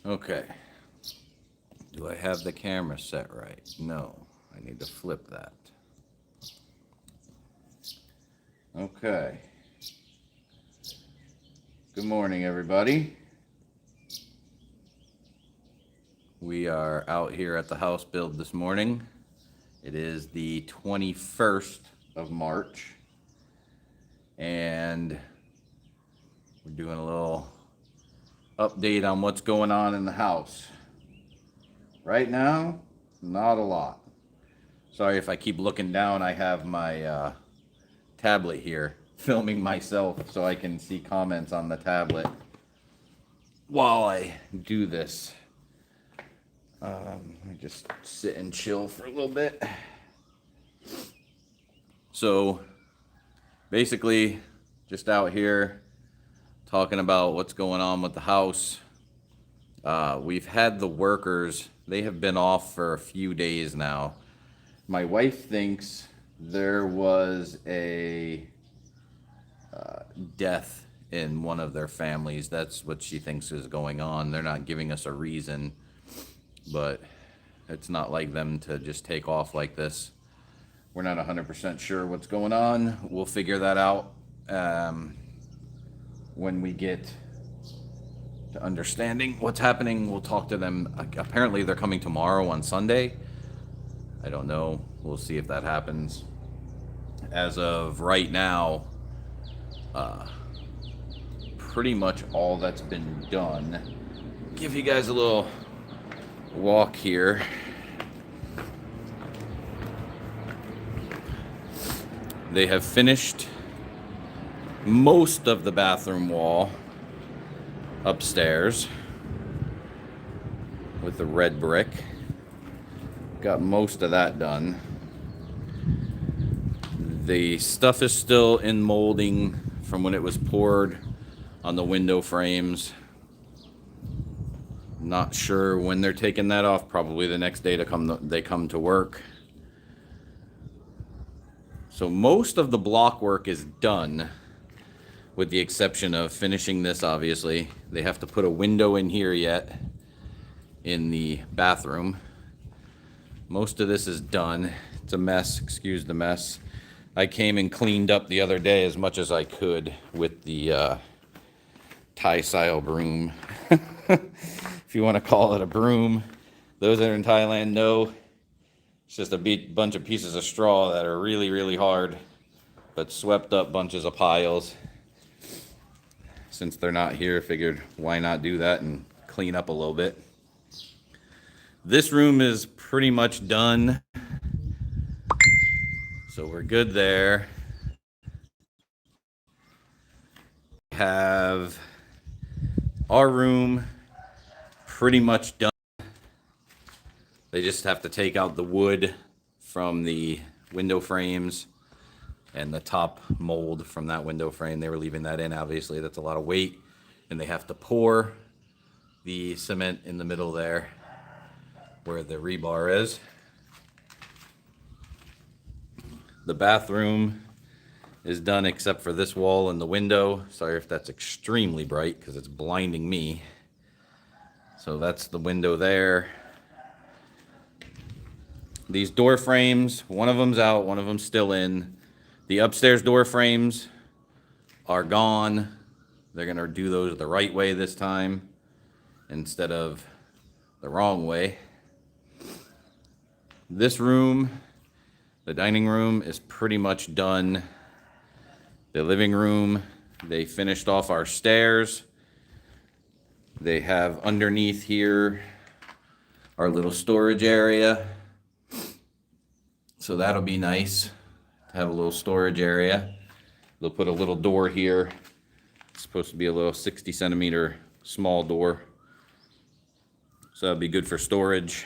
Okay. Do I have the camera set right? No. I need to flip that. Okay. Good morning, everybody. We are out here at the house build this morning. It is the 21st of March. And we're doing a little update on what's going on in the house. Right now, not a lot. Sorry if I keep looking down. I have my tablet here filming myself so I can see comments on the tablet while I do this. I just sit and chill for a little bit. So basically, just out here talking about what's going on with the house. We've had the workers, they have been off for a few days now. My wife thinks there was a death in one of their families. That's what she thinks is going on. They're not giving us a reason, but it's not like them to just take off like this. We're not 100% sure what's going on. We'll figure that out when we get to understanding what's happening. We'll talk to them. Apparently they're coming tomorrow on Sunday. I don't know. We'll see if that happens. As of right now, pretty much all that's been done. Give you guys a little walk here. They have finished most of the bathroom wall upstairs with the red brick. Got most of that done. The stuff is still in molding from when it was poured on the window frames. Not sure when they're taking that off. Probably the next day they come to work. So most of the block work is done, with the exception of finishing this, obviously. They have to put a window in here yet in the bathroom. Most of this is done. It's a mess, excuse the mess. I came and cleaned up the other day as much as I could with the Thai style broom. If you want to call it a broom. Those that are in Thailand know it's just a bunch of pieces of straw that are really, really hard, but swept up bunches of piles. Since they're not here, figured why not do that and clean up a little bit. This room is pretty much done, so we're good there. We have our room pretty much done. They just have to take out the wood from the window frames and the top mold from that window frame. They were leaving that in, obviously. That's a lot of weight. And they have to pour the cement in the middle there where the rebar is. The bathroom is done except for this wall and the window. Sorry if that's extremely bright because it's blinding me. So that's the window there. These door frames, one of them's out, one of them's still in. The upstairs door frames are gone. They're gonna do those the right way this time instead of the wrong way. This room, the dining room, is pretty much done. The living room, they finished off our stairs. They have underneath here our little storage area. So that'll be nice to have a little storage area. They'll put a little door here. It's supposed to be a little 60 centimeter small door. So that'll be good for storage.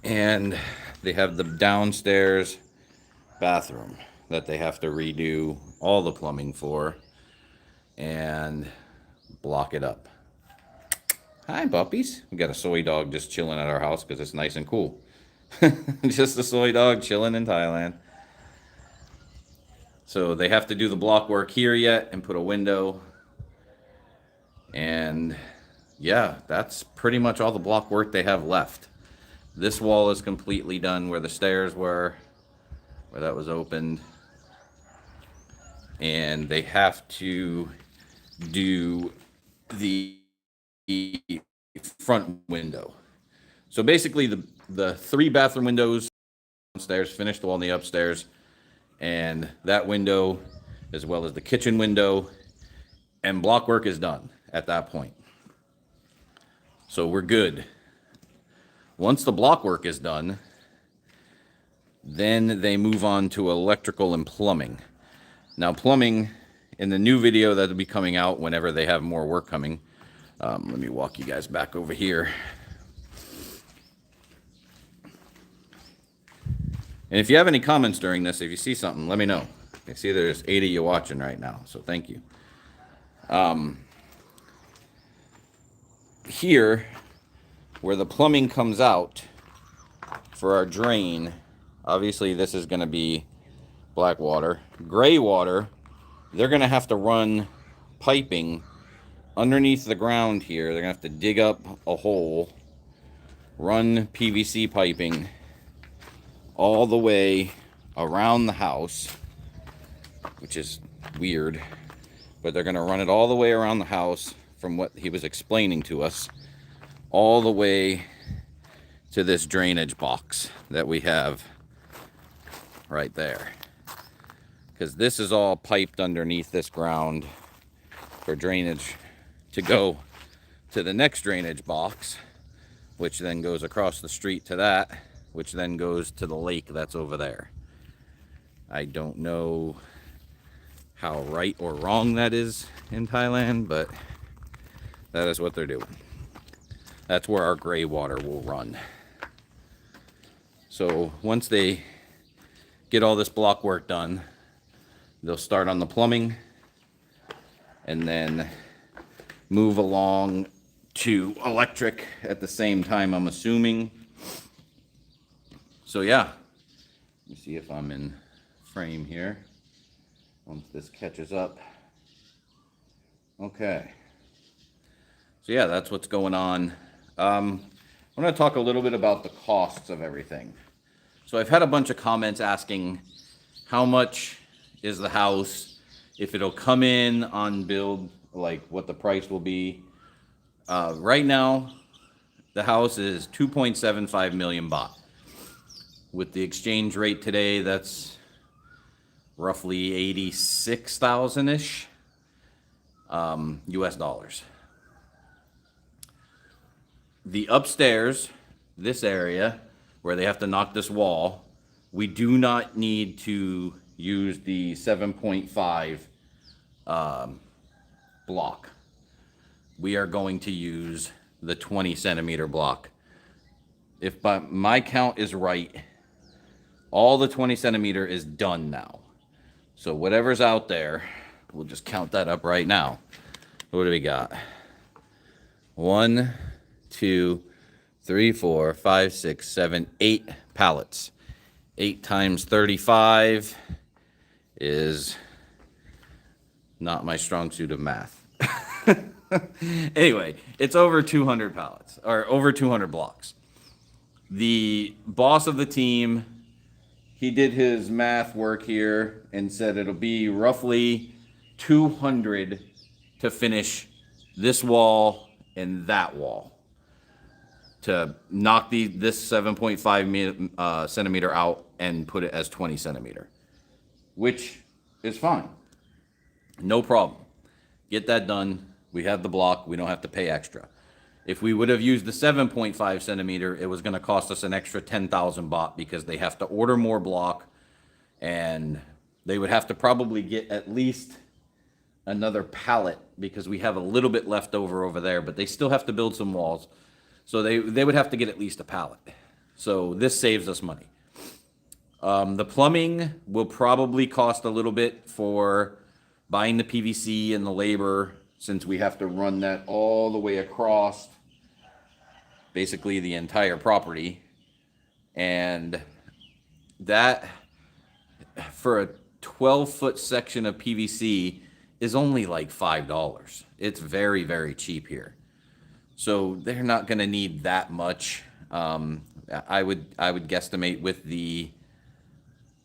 And they have the downstairs bathroom that they have to redo all the plumbing for and block it up. Hi, puppies. We got a soy dog just chilling at our house because it's nice and cool. Just a soy dog chilling in Thailand. So they have to do the block work here yet and put a window. And And yeah, that's pretty much all the block work they have left. This wall is completely done where the stairs were, where that was opened. And they have to do the front window. So basically the 3 bathroom windows downstairs, finish the wall in the upstairs, and that window, as well as the kitchen window, and block work is done at that point. So we're good. Once the block work is done, then they move on to electrical and plumbing. Now plumbing, in the new video that'll be coming out whenever they have more work coming, let me walk you guys back over here. And if you have any comments during this, if you see something, let me know. I see there's 8 of you watching right now, so thank you. Here, where the plumbing comes out for our drain, obviously this is going to be black water. Gray water, they're going to have to run piping underneath the ground here. They're going to have to dig up a hole, run PVC piping all the way around the house, which is weird, but they're going to run it all the way around the house from what he was explaining to us, all the way to this drainage box that we have right there. Because this is all piped underneath this ground for drainage to go to the next drainage box, which then goes across the street to that, which then goes to the lake that's over there. I don't know how right or wrong that is in Thailand, but that is what they're doing. That's where our gray water will run. So once they get all this block work done, they'll start on the plumbing and then move along to electric at the same time, I'm assuming. So yeah, let me see if I'm in frame here once this catches up. Okay. So yeah, that's what's going on. I'm going to talk a little bit about the costs of everything. So I've had a bunch of comments asking how much is the house, if it'll come in on build, like what the price will be. Right now, the house is 2.75 million baht. With the exchange rate today, that's roughly 86,000-ish US dollars. The upstairs, this area, where they have to knock this wall, we do not need to use the 7.5 block. We are going to use the 20 centimeter block. If my count is right, all the 20 centimeter is done now. So whatever's out there, we'll just count that up right now. What do we got? 1, 2, 3, 4, 5, 6, 7, 8 pallets. 8 times 35 is not my strong suit of math. Anyway, it's over 200 pallets, or over 200 blocks. The boss of the team, he did his math work here and said it'll be roughly 200 to finish this wall and that wall, to knock this 7.5 centimeter out and put it as 20 centimeter, which is fine. No problem. Get that done. We have the block. We don't have to pay extra. If we would have used the 7.5 centimeter, it was going to cost us an extra 10,000 baht because they have to order more block, and they would have to probably get at least another pallet because we have a little bit left over there, but they still have to build some walls. So they would have to get at least a pallet. So this saves us money. The plumbing will probably cost a little bit for buying the PVC and the labor, since we have to run that all the way across basically the entire property. And that, for a 12-foot section of PVC, is only like $5. It's very, very cheap here. So they're not going to need that much. I would guesstimate with the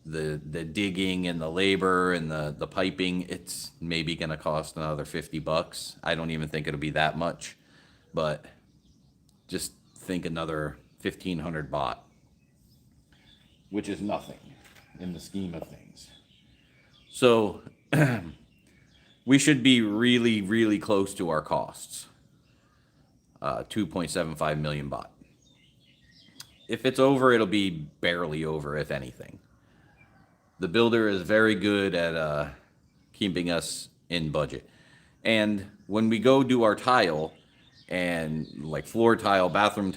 digging and the labor and the piping, it's maybe going to cost another $50. I don't even think it'll be that much, but just think another 1,500 baht, which is nothing in the scheme of things. So we should be really, really close to our costs. 2.75 million baht. If it's over, it'll be barely over, if anything. The builder is very good at keeping us in budget. And when we go do our tile, and like floor tile, bathroom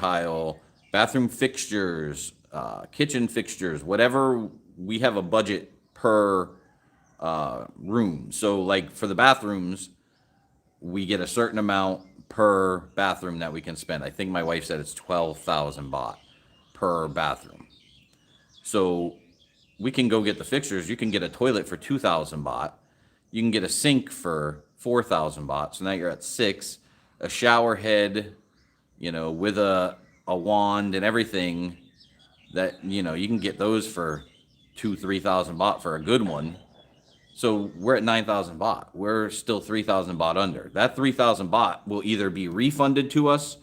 fixtures, kitchen fixtures, whatever, we have a budget per room. So like for the bathrooms, we get a certain amount per bathroom that we can spend. I think my wife said it's 12,000 baht per bathroom. So we can go get the fixtures. You can get a toilet for 2,000 baht. You can get a sink for 4,000 baht. So now you're at 6. A shower head, with a wand and everything, that, you can get those for 3,000 baht for a good one. So we're at 9,000 baht. We're still 3,000 baht under. That 3,000 baht will either be refunded to us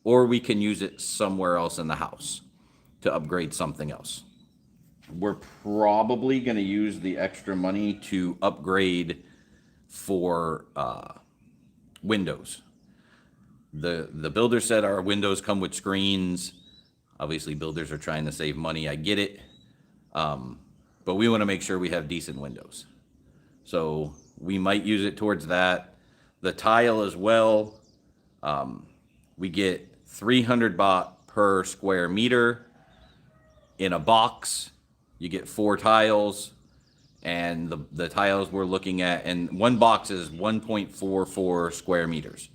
or we can use it somewhere else in the house to upgrade something else. We're probably going to use the extra money to upgrade for windows. The builder said our windows come with screens. Obviously, builders are trying to save money. I get it. But we want to make sure we have decent windows. So we might use it towards that. The tile as well. We get 300 baht per square meter. In a box, you get 4 tiles. And the tiles we're looking at, and one box is 1.44 square meters.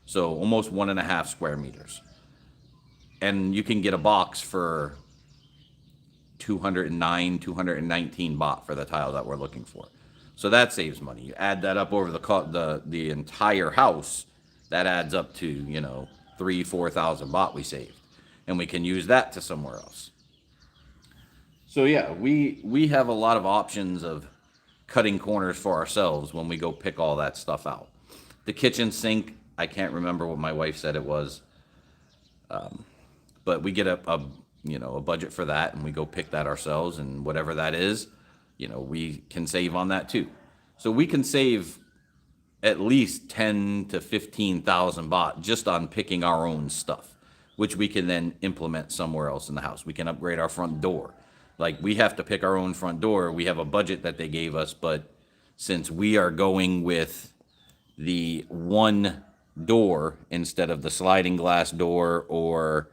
So almost 1.5 square meters. And you can get a box for 219 baht for the tile that we're looking for. So that saves money. You add that up over the entire house, that adds up to, 3,000-4,000 baht we saved. And we can use that to somewhere else. So yeah, we have a lot of options of cutting corners for ourselves when we go pick all that stuff out. The kitchen sink, I can't remember what my wife said it was. But we get a budget for that, and we go pick that ourselves, and whatever that is, we can save on that too. So we can save at least 10 to 15,000 baht just on picking our own stuff, which we can then implement somewhere else in the house. We can upgrade our front door. Like, we have to pick our own front door. We have a budget that they gave us, but since we are going with the one door instead of the sliding glass door or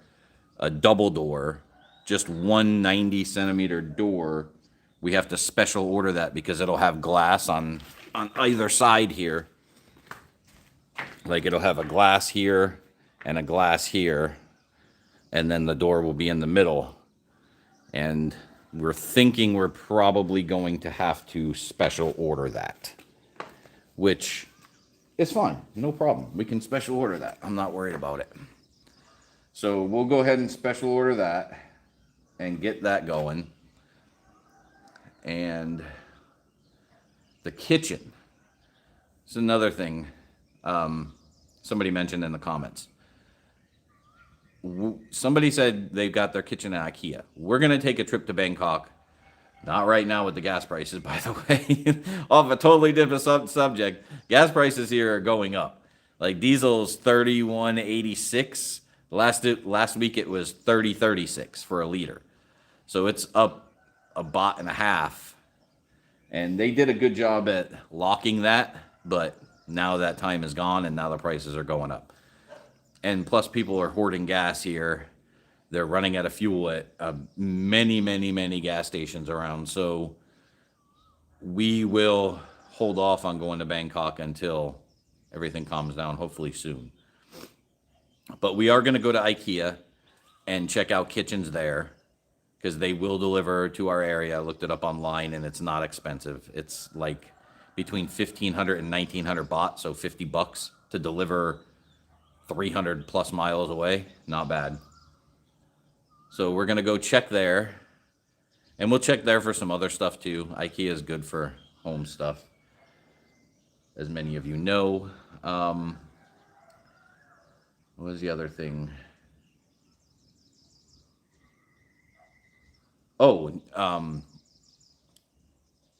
a double door, just one 90 centimeter door, we have to special order that because it'll have glass on either side here. Like, it'll have a glass here and a glass here, and then the door will be in the middle. And we're thinking we're probably going to have to special order that, which is fine. No problem. We can special order that. I'm not worried about it. So we'll go ahead and special order that and get that going. And the kitchen. It's another thing somebody mentioned in the comments. Somebody said they've got their kitchen at IKEA. We're going to take a trip to Bangkok. Not right now with the gas prices, by the way. Off a totally different subject. Gas prices here are going up. Like, diesel's 31.86. Last week it was 30.36 for a liter. So it's up a baht and a half. And they did a good job at locking that, but now that time is gone and now the prices are going up. And plus, people are hoarding gas here. They're running out of fuel at many gas stations around. So we will hold off on going to Bangkok until everything calms down, hopefully soon. But we are going to go to IKEA and check out kitchens there because they will deliver to our area. I looked it up online and it's not expensive. It's like between 1,500 and 1,900 baht, so 50 bucks to deliver 300 plus miles away. Not bad. So we're going to go check there. And we'll check there for some other stuff too. IKEA is good for home stuff, as many of you know. What was the other thing? Oh,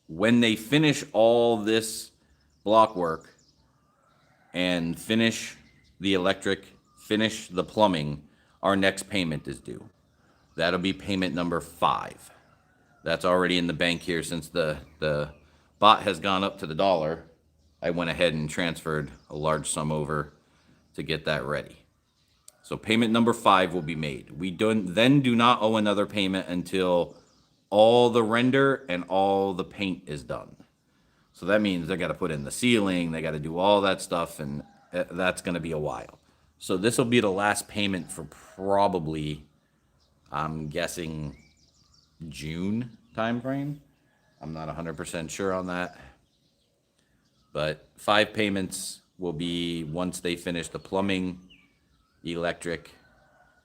when they finish all this block work and finish the electric, finish the plumbing, our next payment is due. That'll be payment number 5. That's already in the bank here. Since the baht has gone up to the dollar, I went ahead and transferred a large sum over to get that ready. So payment number 5 will be made. We then do not owe another payment until all the render and all the paint is done. So that means they got to put in the ceiling, they got to do all that stuff, and that's going to be a while. So this will be the last payment for probably, I'm guessing, June time frame. I'm not 100% sure on that. But 5 payments will be once they finish the plumbing, electric,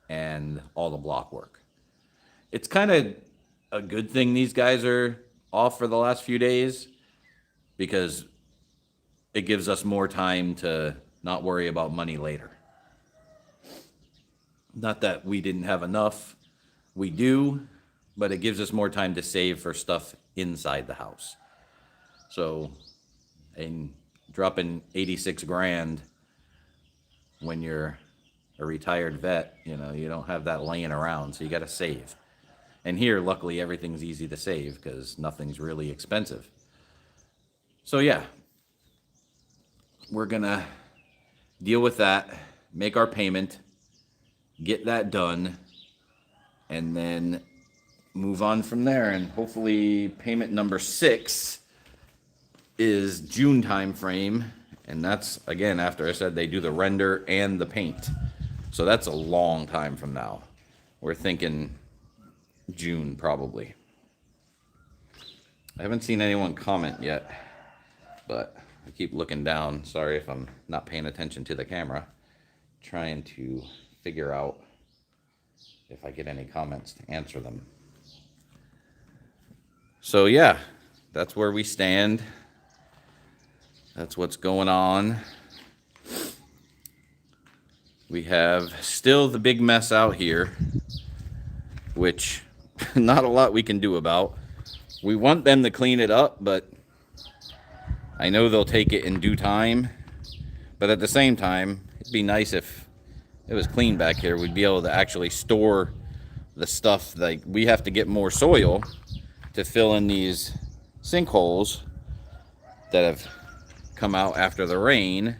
and all the block work. It's kind of a good thing these guys are off for the last few days, because it gives us more time to not worry about money later. Not that we didn't have enough, we do, but it gives us more time to save for stuff inside the house. So, and dropping 86 grand when you're a retired vet, you know, you don't have that laying around, so you got to save. And here, luckily, everything's easy to save because nothing's really expensive. So yeah, we're gonna deal with that, make our payment, get that done, and then move on from there. And hopefully payment number 6 is June time frame, and that's, again, after I said they do the render and the paint. So that's a long time from now. We're thinking June probably. I haven't seen anyone comment yet, but I keep looking down. Sorry if I'm not paying attention to the camera. Trying to figure out if I get any comments to answer them. So yeah, that's where we stand. That's what's going on. We have still the big mess out here, which not a lot we can do about. We want them to clean it up, but I know they'll take it in due time. But at the same time, it'd be nice if it was clean back here. We'd be able to actually store the stuff. Like, we have to get more soil to fill in these sinkholes that have come out after the rain,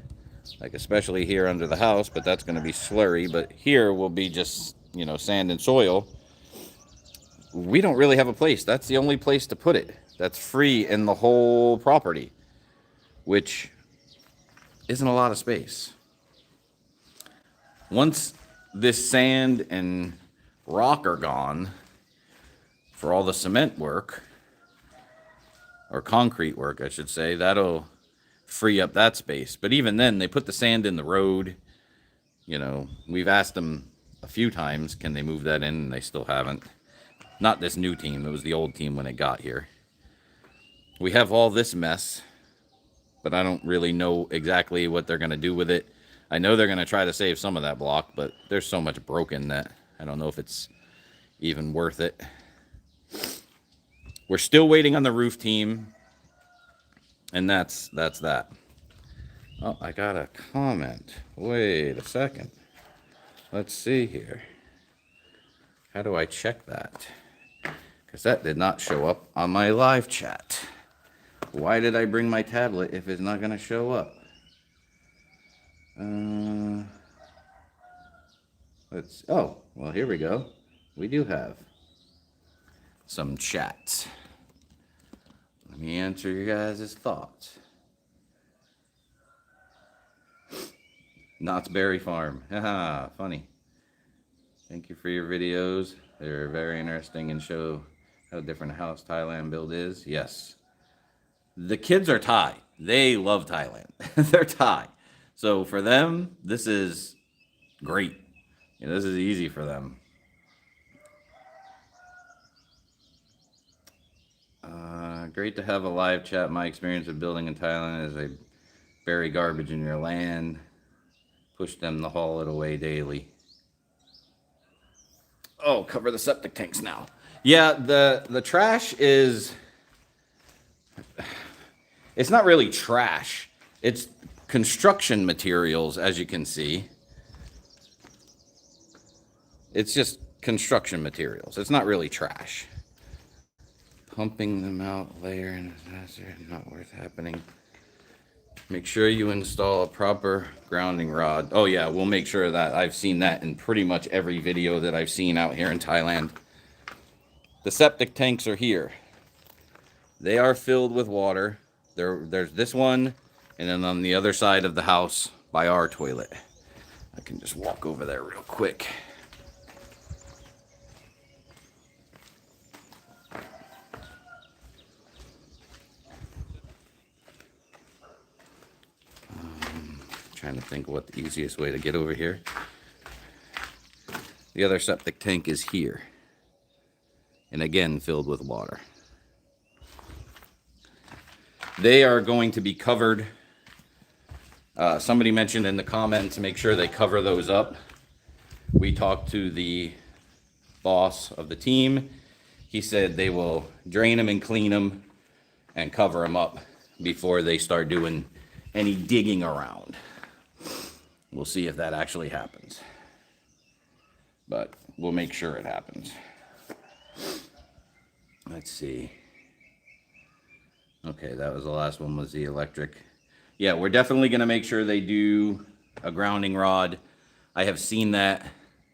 like especially here under the house, but that's going to be slurry. But here will be just, you know, sand and soil. We don't really have a place. That's the only place to put it that's free in the whole property, which isn't a lot of space. Once this sand and rock are gone for all the cement work, or concrete work, I should say, that'll free up that space. But even then, they put the sand in the road. You know, we've asked them a few times, can they move that in? And they still haven't. Not this new team. It was the old team when it got here. We have all this mess, but I don't really know exactly what they're going to do with it. I know they're going to try to save some of that block, but there's so much broken that I don't know if it's even worth it. We're still waiting on the roof team, and that's that. Oh, I got a comment. Wait a second. Let's see here. How do I check that? Because that did not show up on my live chat. Why did I bring my tablet if it's not going to show up? Oh, well, here we go. We do have some chats. Let me answer your guys' thoughts. Knott's Berry Farm. Haha, funny. Thank you for your videos. They're very interesting and show how different a house Thailand build is. Yes. The kids are Thai. They love Thailand. They're Thai. So for them, this is great. This is easy for them. Great to have a live chat. My experience of building in Thailand is I bury garbage in your land, push them to haul it away daily. Oh, cover the septic tanks now. Yeah, the trash is, it's not really trash. It's construction materials, as you can see. It's just construction materials. It's not really trash. Pumping them out later in a disaster, not worth happening. Make sure you install a proper grounding rod. Oh yeah, we'll make sure of that. I've seen that in pretty much every video that I've seen out here in Thailand. The septic tanks are here. They are filled with water. There's this one, and then on the other side of the house by our toilet. I can just walk over there real quick. Trying to think what the easiest way to get over here. The other septic tank is here, and again filled with water. They are going to be covered. Somebody mentioned in the comments, make sure they cover those up. We talked to the boss of the team. He said they will drain them and clean them and cover them up before they start doing any digging around. We'll see if that actually happens, but we'll make sure it happens. Let's see. Okay, that was the last one, was the electric. Yeah, we're definitely going to make sure they do a grounding rod. I have seen that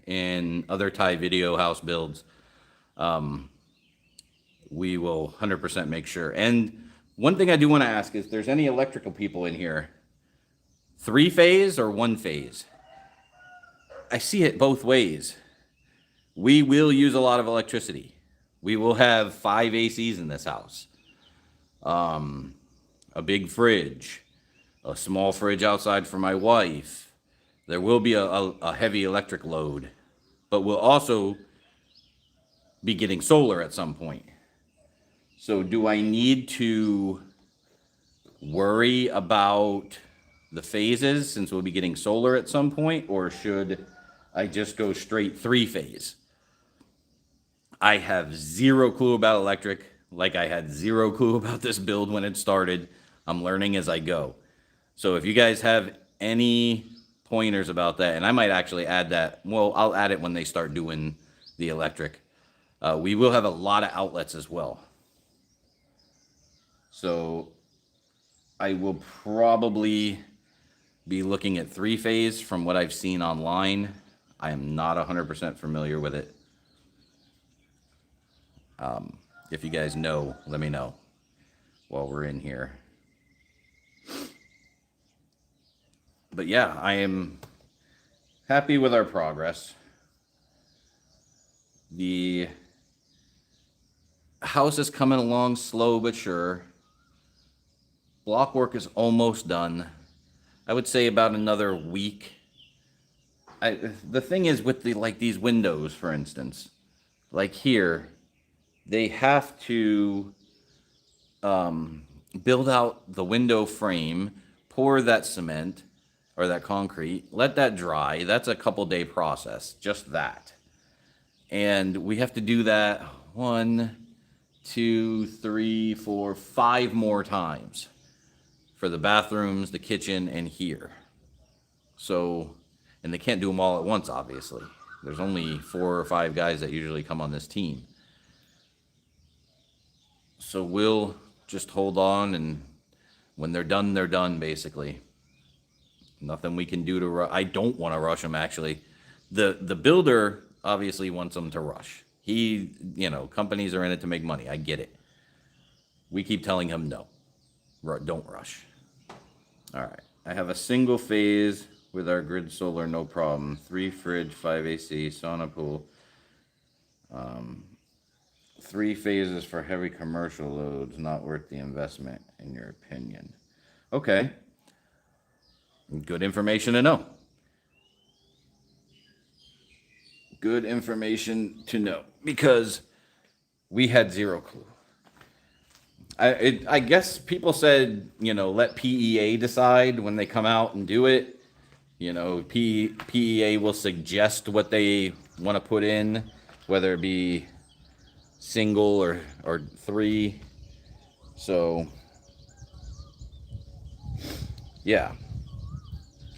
in other Thai video house builds. We will 100% make sure. And one thing I do want to ask is, if there's any electrical people in here, 3-phase or 1-phase? I see it both ways. We will use a lot of electricity. We will have 5 ACs in this house. A big fridge, a small fridge outside for my wife. There will be a heavy electric load, but we'll also be getting solar at some point. So do I need to worry about the phases since we'll be getting solar at some point, or should I just go straight 3-phase? I have zero clue about electric, like I had zero clue about this build when it started. I'm learning as I go. So if you guys have any pointers about that, and I might actually add that, well, I'll add it when they start doing the electric. We will have a lot of outlets as well. So I will probably be looking at 3-phase from what I've seen online. I am not 100% familiar with it. If you guys know, let me know while we're in here. But yeah, I am happy with our progress. The house is coming along slow but sure. Block work is almost done. I would say about another week. The thing is with these windows, for instance, like here, they have to build out the window frame, pour that cement or that concrete, let that dry. That's a couple-day process, just that. And we have to do that 1, 2, 3, 4, 5 more times for the bathrooms, the kitchen, and here. So, and they can't do them all at once, obviously. There's only 4 or 5 guys that usually come on this team. So we'll just hold on, and when they're done, basically. Nothing we can do to I don't want to rush them, actually. The builder obviously wants them to rush. Companies are in it to make money. I get it. We keep telling him no. Don't rush. All right. I have a single phase with our grid solar, no problem. 3 fridge, 5 AC, sauna pool. 3 phases for heavy commercial loads, not worth the investment, in your opinion. Okay. Good information to know. Good information to know, because we had zero clue. I guess people said, let PEA decide when they come out and do it. PEA will suggest what they want to put in, whether it be single or 3. So, yeah.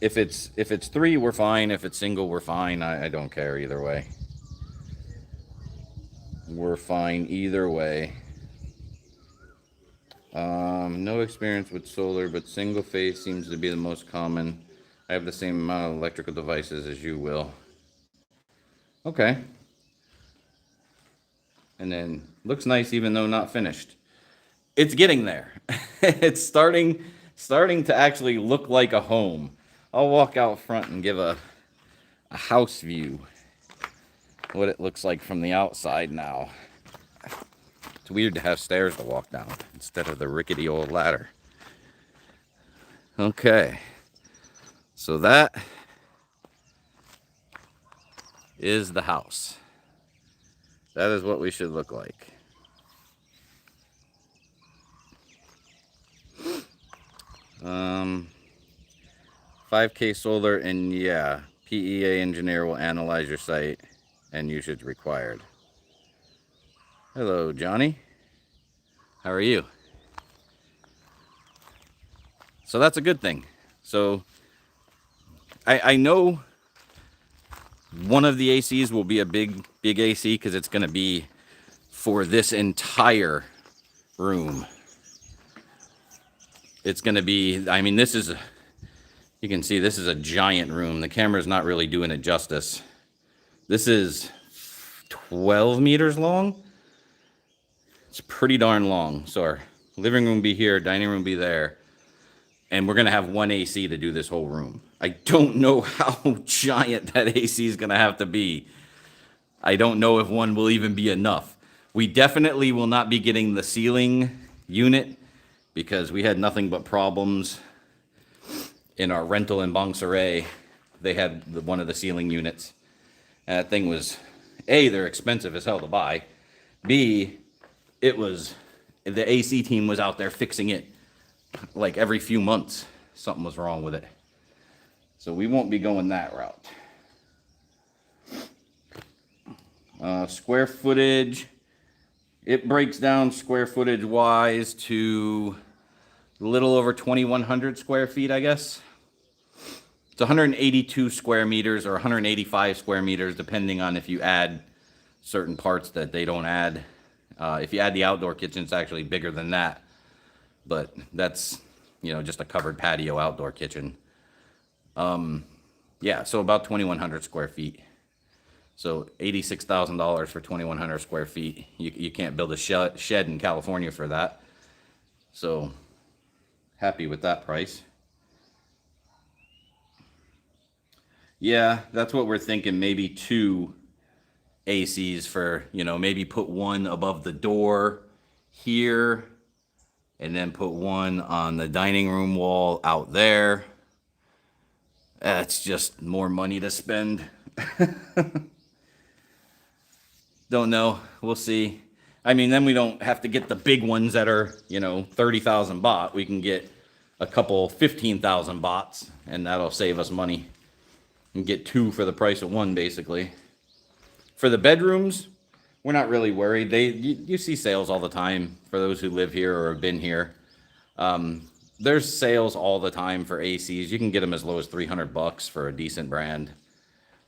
If it's 3, we're fine. If it's single, we're fine. I don't care either way. We're fine either way. No experience with solar, but single phase seems to be the most common. I have the same amount of electrical devices as you will. Okay. And then looks nice even though not finished. It's getting there. It's starting to actually look like a home. I'll walk out front and give a house view. What it looks like from the outside now. It's weird to have stairs to walk down instead of the rickety old ladder. Okay. So that is the house. That is what we should look like. Um, 5K solar, and yeah, PEA engineer will analyze your site and usage required. Hello, Johnny. How are you? So that's a good thing. So I know one of the ACs will be a big AC because it's going to be for this entire room. It's going to be, I mean, you can see this is a giant room. The camera's not really doing it justice. This is 12 meters long. It's pretty darn long. So our living room be here, dining room be there. And we're going to have one AC to do this whole room. I don't know how giant that AC is going to have to be. I don't know if one will even be enough. We definitely will not be getting the ceiling unit because we had nothing but problems in our rental in Bangsaray. They had one of the ceiling units. And that thing was, A, they're expensive as hell to buy. B, the AC team was out there fixing it like every few months. Something was wrong with it. So we won't be going that route. Square footage. It breaks down square footage wise to a little over 2,100 square feet, I guess. It's 182 square meters or 185 square meters, depending on if you add certain parts that they don't add. If you add the outdoor kitchen, it's actually bigger than that. But that's, just a covered patio outdoor kitchen. Yeah, so about 2,100 square feet. So $86,000 for 2,100 square feet. You can't build a shed in California for that. So happy with that price. Yeah, that's what we're thinking. Maybe 2 ACs for, maybe put one above the door here and then put one on the dining room wall out there. That's just more money to spend. Don't know. We'll see. I mean, then we don't have to get the big ones that are, 30,000 baht. We can get a couple 15,000 bahts, and that'll save us money. And get 2 for the price of 1, basically. For the bedrooms, we're not really worried. You see sales all the time for those who live here or have been here. There's sales all the time for ACs. You can get them as low as $300 for a decent brand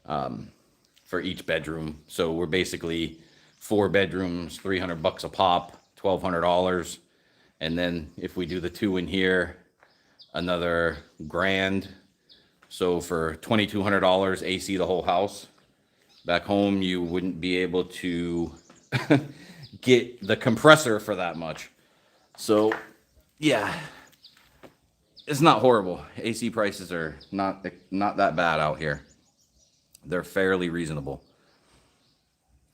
for each bedroom. So we're basically 4 bedrooms, $300 a pop, $1,200. And then if we do the 2 in here, another grand. So for $2,200 AC the whole house. Back home, you wouldn't be able to get the compressor for that much. So, yeah, it's not horrible. AC prices are not that bad out here. They're fairly reasonable.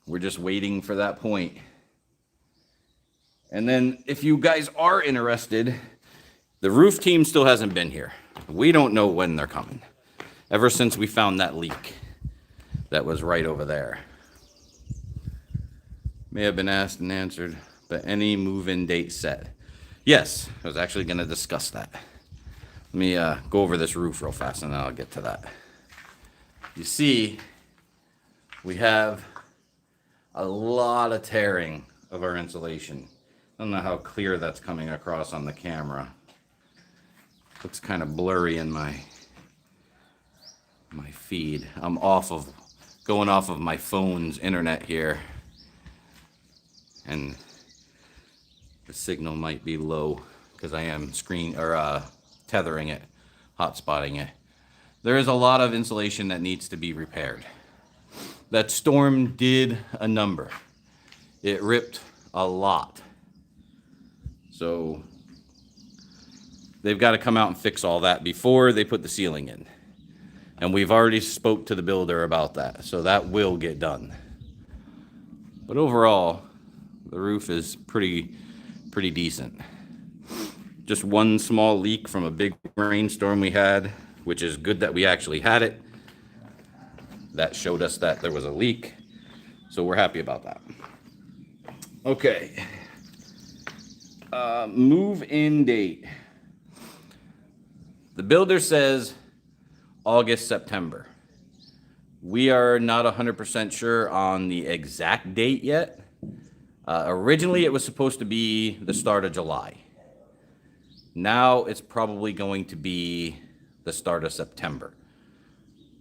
We're just waiting for that point And then if you guys are interested, the roof team still hasn't been here. We don't know when they're coming. Ever since we found that leak that was right over there. May have been asked and answered, but any move-in date set? Yes, I was actually going to discuss that. Let me go over this roof real fast and then I'll get to that. You see, we have a lot of tearing of our insulation. I don't know how clear that's coming across on the camera. Looks kind of blurry in my feed. I'm going off of my phone's internet here. And the signal might be low because I am tethering it, hotspotting it. There is a lot of insulation that needs to be repaired. That storm did a number. It ripped a lot. So they've got to come out and fix all that before they put the ceiling in. And we've already spoke to the builder about that. So that will get done. But overall, the roof is pretty decent. Just one small leak from a big rainstorm we had, which is good that we actually had it. That showed us that there was a leak. So we're happy about that. Okay. Move-in date. The builder says August, September. We are not 100% sure on the exact date yet. Originally, it was supposed to be the start of July. Now it's probably going to be the start of September.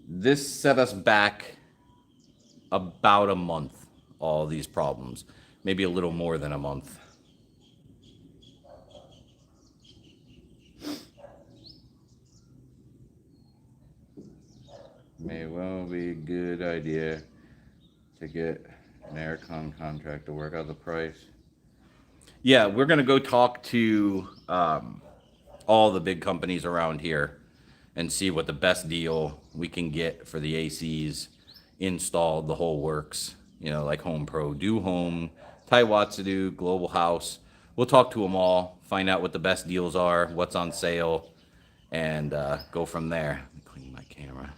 This set us back about a month, all these problems. Maybe a little more than a month. May well be a good idea to get an aircon contract to work out the price. Yeah, we're going to go talk to all the big companies around here and see what the best deal we can get for the ACs installed, the whole works. You know, like Home Pro, Do Home, Taiwatsu, Global House. We'll talk to them all, find out what the best deals are, what's on sale, and go from there. Let me clean my camera.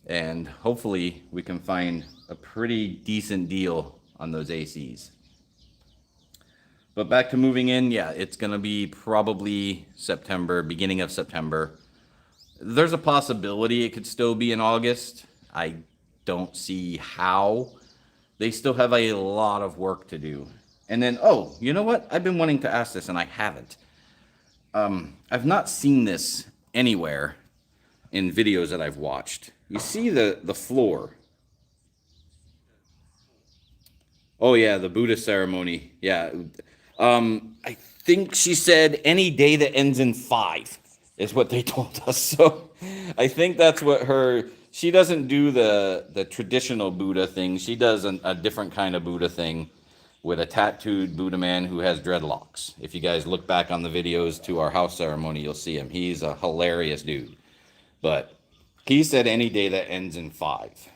And hopefully we can find a pretty decent deal on those ACs. But back to moving in, yeah, it's going to be probably September, beginning of September. There's a possibility it could still be in August. I don't see how. They still have a lot of work to do. And then, oh, you know what? I've been wanting to ask this and I haven't. I've not seen this anywhere in videos that I've watched. You see the floor. Oh yeah, the Buddha ceremony. Yeah. I think she said any day that ends in 5 is what they told us. So I think that's what she doesn't do the traditional Buddha thing. She does a different kind of Buddha thing with a tattooed Buddha man who has dreadlocks. If you guys look back on the videos to our house ceremony, you'll see him. He's a hilarious dude. But he said any day that ends in 5.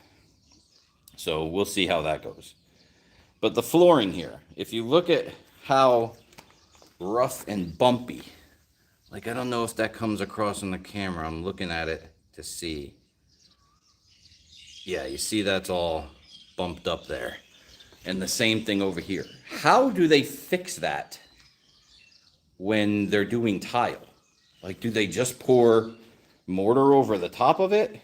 So we'll see how that goes. But the flooring here, if you look at how rough and bumpy, like I don't know if that comes across on the camera. I'm looking at it to see. Yeah, you see that's all bumped up there. And the same thing over here. How do they fix that when they're doing tile? Like, do they just pour mortar over the top of it?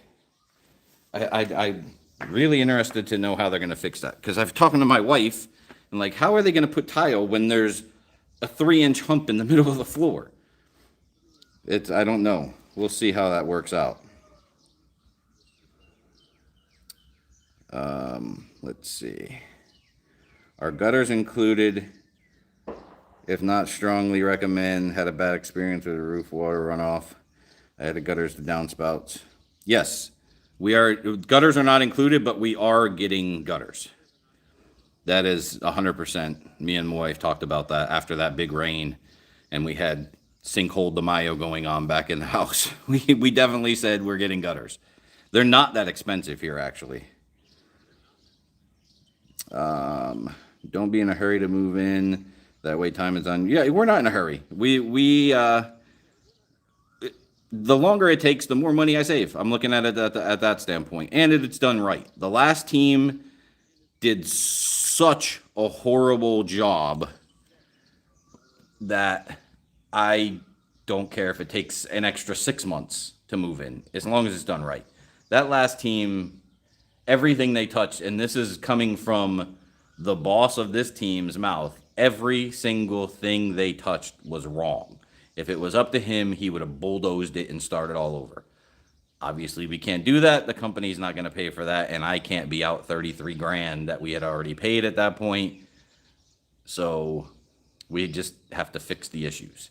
I'm really interested to know how they're going to fix that. Because I've talked to my wife, and like, how are they going to put tile when there's a 3-inch hump in the middle of the floor? I don't know. We'll see how that works out. Let's see. Are gutters included? If not, strongly recommend. Had a bad experience with the roof water runoff. I had the gutters to downspouts. Yes, gutters are not included, but we are getting gutters. That is 100%. Me and my wife talked about that after that big rain, and we had sinkhole de Mayo going on back in the house. We definitely said we're getting gutters. They're not that expensive here, actually. Don't be in a hurry to move in. That way time is on. Yeah, we're not in a hurry. The longer it takes, the more money I save. I'm looking at it at that standpoint. And it's done right. The last team did such a horrible job that I don't care if it takes an extra 6 months to move in, as long as it's done right. That last team, everything they touched, and this is coming from the boss of this team's mouth, every single thing they touched was wrong. If it was up to him, he would have bulldozed it and started all over. Obviously, we can't do that. The company's not going to pay for that, and I can't be out 33 grand that we had already paid at that point. So we just have to fix the issues.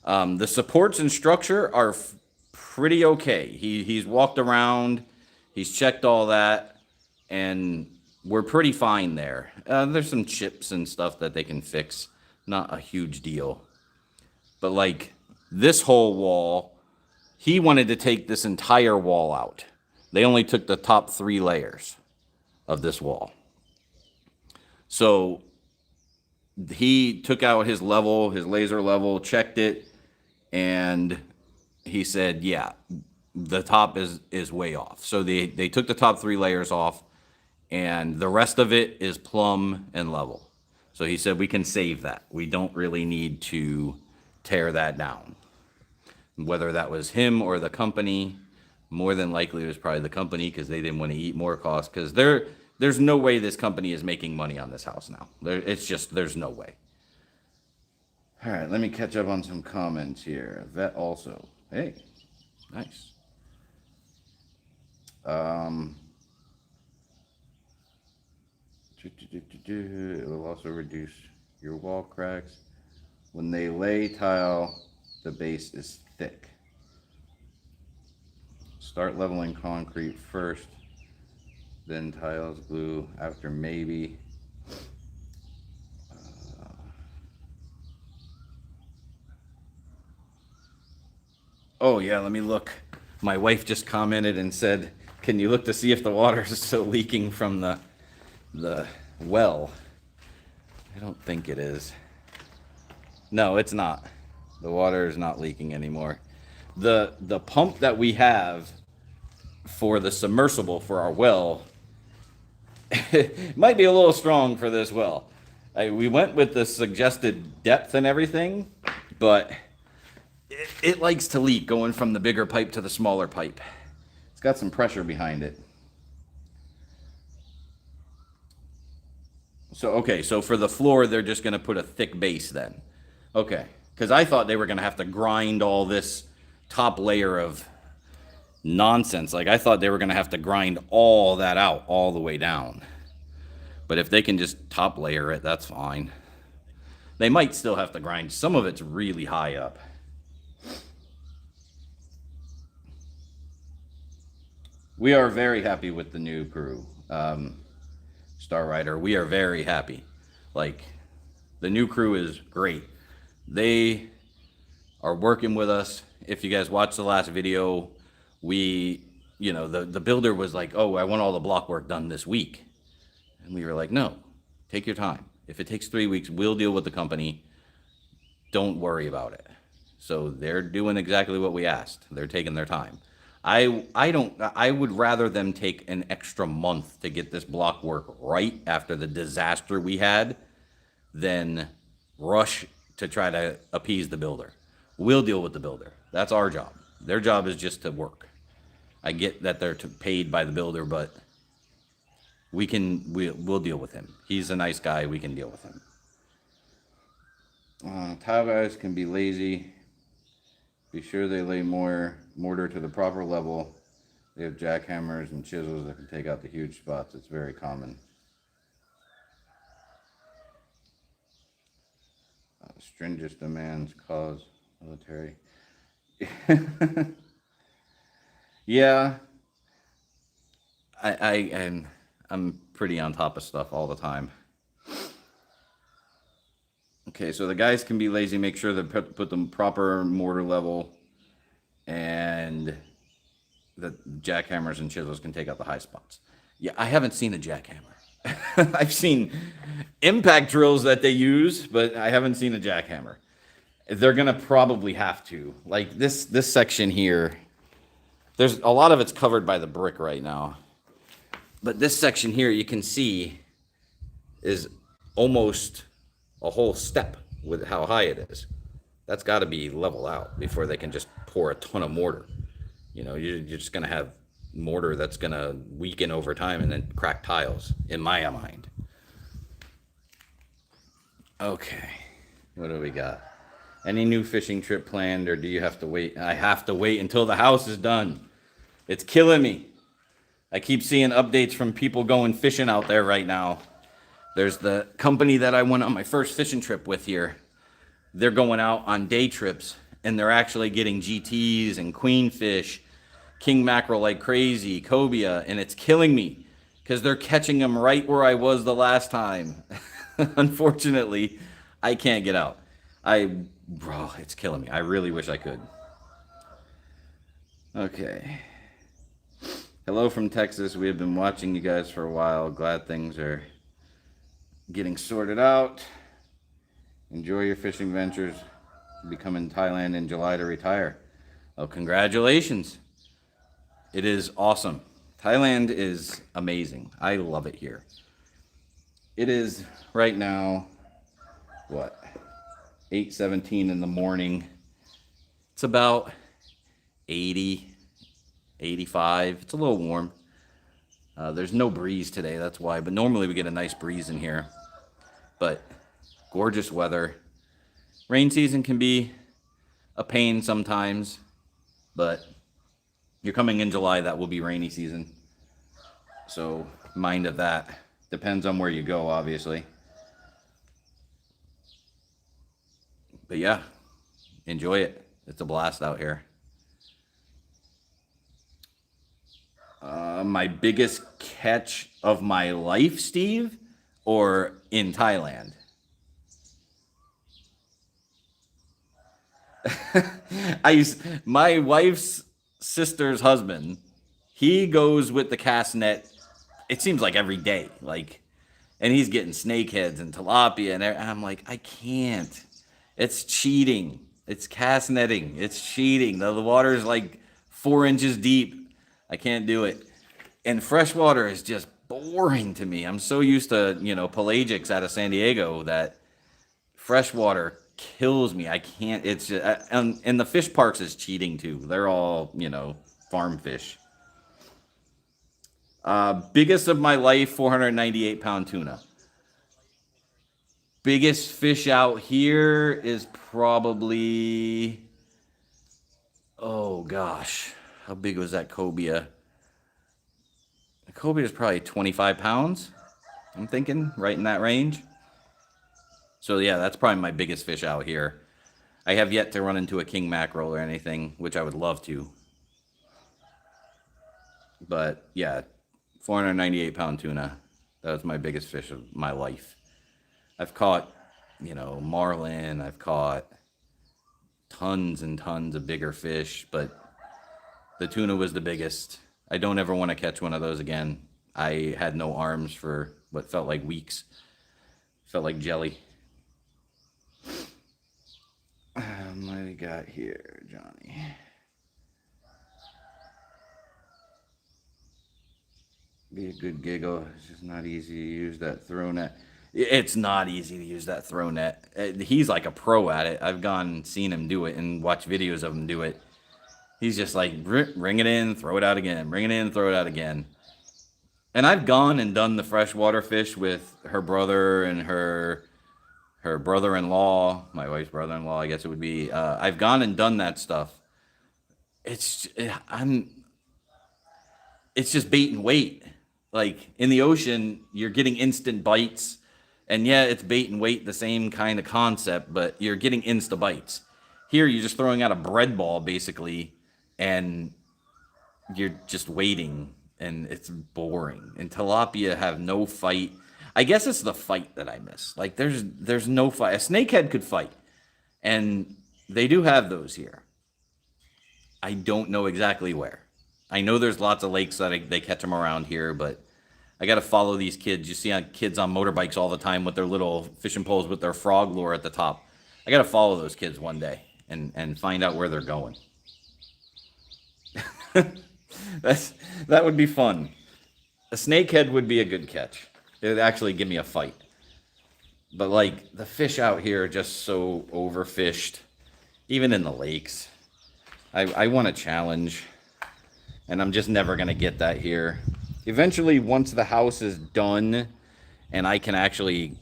The supports and structure are pretty okay. He's walked around, he's checked all that, and we're pretty fine there. There's some chips and stuff that they can fix. Not a huge deal. But like this whole wall, he wanted to take this entire wall out. They only took the top 3 layers of this wall. So he took out his level, his laser level, checked it, and he said, yeah, the top is way off. So they took the top 3 layers off, and the rest of it is plumb and level. So he said we can save that. We don't really need to tear that down. Whether that was him or the company, more than likely it was probably the company, because they didn't want to eat more costs, because there's no way this company is making money on this house now. There's no way. All right, let me catch up on some comments here. Vet also. Hey, nice. It will also reduce your wall cracks. When they lay tile, the base is thick. Start leveling concrete first, then tiles, glue after maybe. Oh yeah, let me look. My wife just commented and said, can you look to see if the water is still leaking from the well? I don't think it is. No, it's not. The water is not leaking anymore. The pump that we have for the submersible for our well might be a little strong for this well. We went with the suggested depth and everything, but it likes to leak going from the bigger pipe to the smaller pipe. It's got some pressure behind it. So for the floor, they're just going to put a thick base then. Okay, because I thought they were going to have to grind all this top layer of nonsense. Like I thought they were going to have to grind all that out all the way down. But if they can just top layer it, that's fine. They might still have to grind. Some of it's really high up. We are very happy with the new crew. Star Rider, we are very happy. Like, the new crew is great. They are working with us. If you guys watched the last video, the builder was like, oh, I want all the block work done this week. And we were like, no, take your time. If it takes 3 weeks, we'll deal with the company. Don't worry about it. So they're doing exactly what we asked. They're taking their time. I would rather them take an extra month to get this block work right after the disaster we had than rush to try to appease the builder. We'll deal with the builder. That's our job. Their job is just to work. I get that they're paid by the builder, but we'll deal with him. He's a nice guy. We can deal with him. Tile guys can be lazy. Be sure they lay more mortar to the proper level. They have jackhammers and chisels that can take out the huge spots. It's very common. Stringent demands cause military. Yeah. I'm pretty on top of stuff all the time. Okay, so the guys can be lazy. Make sure they put the proper mortar level, and the jackhammers and chisels can take out the high spots. Yeah, I haven't seen a jackhammer. I've seen impact drills that they use, but I haven't seen a jackhammer. They're gonna probably have to. Like this section here, there's a lot of it's covered by the brick right now. But this section here you can see is almost a whole step with how high it is. That's got to be level out before they can just pour a ton of mortar. You know, you're just going to have mortar that's going to weaken over time and then crack tiles, in my mind. Okay, what do we got? Any new fishing trip planned, or do you have to wait? I have to wait until the house is done. It's killing me. I keep seeing updates from people going fishing out there right now. There's the company that I went on my first fishing trip with here. They're going out on day trips, and they're actually getting GTs and queenfish, king mackerel like crazy, cobia, and it's killing me because they're catching them right where I was the last time. Unfortunately, I can't get out. Bro, it's killing me. I really wish I could. Okay. Hello from Texas. We have been watching you guys for a while. Glad things are getting sorted out. Enjoy your fishing ventures. Be coming to Thailand in July to retire. Oh, congratulations. It is awesome. Thailand is amazing. I love it here. It is right now, what, 8:17 in the morning. It's about 80, 85. It's a little warm. There's no breeze today, that's why. But normally we get a nice breeze in here. But gorgeous weather. Rain season can be a pain sometimes, but you're coming in July, that will be rainy season. So mind of that. Depends on where you go, obviously. But yeah, enjoy it. It's a blast out here. My biggest catch of my life, Steve, or in Thailand? My wife's sister's husband, he goes with the cast net, it seems like every day, and he's getting snakeheads and tilapia, and I'm like, I can't. It's cheating. It's cast netting. It's cheating. The water's like 4 inches deep. I can't do it. And freshwater is just boring to me. I'm so used to, pelagics out of San Diego that freshwater kills me. I can't. It's just, and the fish parks is cheating too. They're all, farm fish. Biggest of my life, 498-pound tuna. Biggest fish out here is probably, oh gosh, how big was that cobia? The cobia is probably 25 pounds, I'm thinking, right in that range. So yeah, that's probably my biggest fish out here. I have yet to run into a king mackerel or anything, which I would love to. But yeah, 498-pound tuna. That was my biggest fish of my life. I've caught, marlin. I've caught tons and tons of bigger fish, but the tuna was the biggest. I don't ever want to catch one of those again. I had no arms for what felt like weeks. Felt like jelly. What do we got here, Johnny? Be a good giggle. It's just not easy to use that throw net. It's not easy to use that throw net. He's like a pro at it. I've seen him do it and watched videos of him do it. He's just like, ring it in, throw it out again. Bring it in, throw it out again. And I've gone and done the freshwater fish with her brother and her brother-in-law, my wife's brother-in-law, I guess it would be. I've gone and done that stuff. It's just bait and wait. Like in the ocean, you're getting instant bites. And yeah, it's bait and wait, the same kind of concept, but you're getting insta bites. Here, you're just throwing out a bread ball, basically, and you're just waiting, and it's boring. And tilapia have no fight. I guess it's the fight that I miss. Like, there's no fight. A snakehead could fight, and they do have those here. I don't know exactly where. I know there's lots of lakes that they catch them around here, but I got to follow these kids. You see kids on motorbikes all the time with their little fishing poles with their frog lure at the top. I got to follow those kids one day and find out where they're going. That would be fun. A snakehead would be a good catch. It would actually give me a fight. But like the fish out here are just so overfished, even in the lakes. I want a challenge, and I'm just never going to get that here. Eventually, once the house is done and I can actually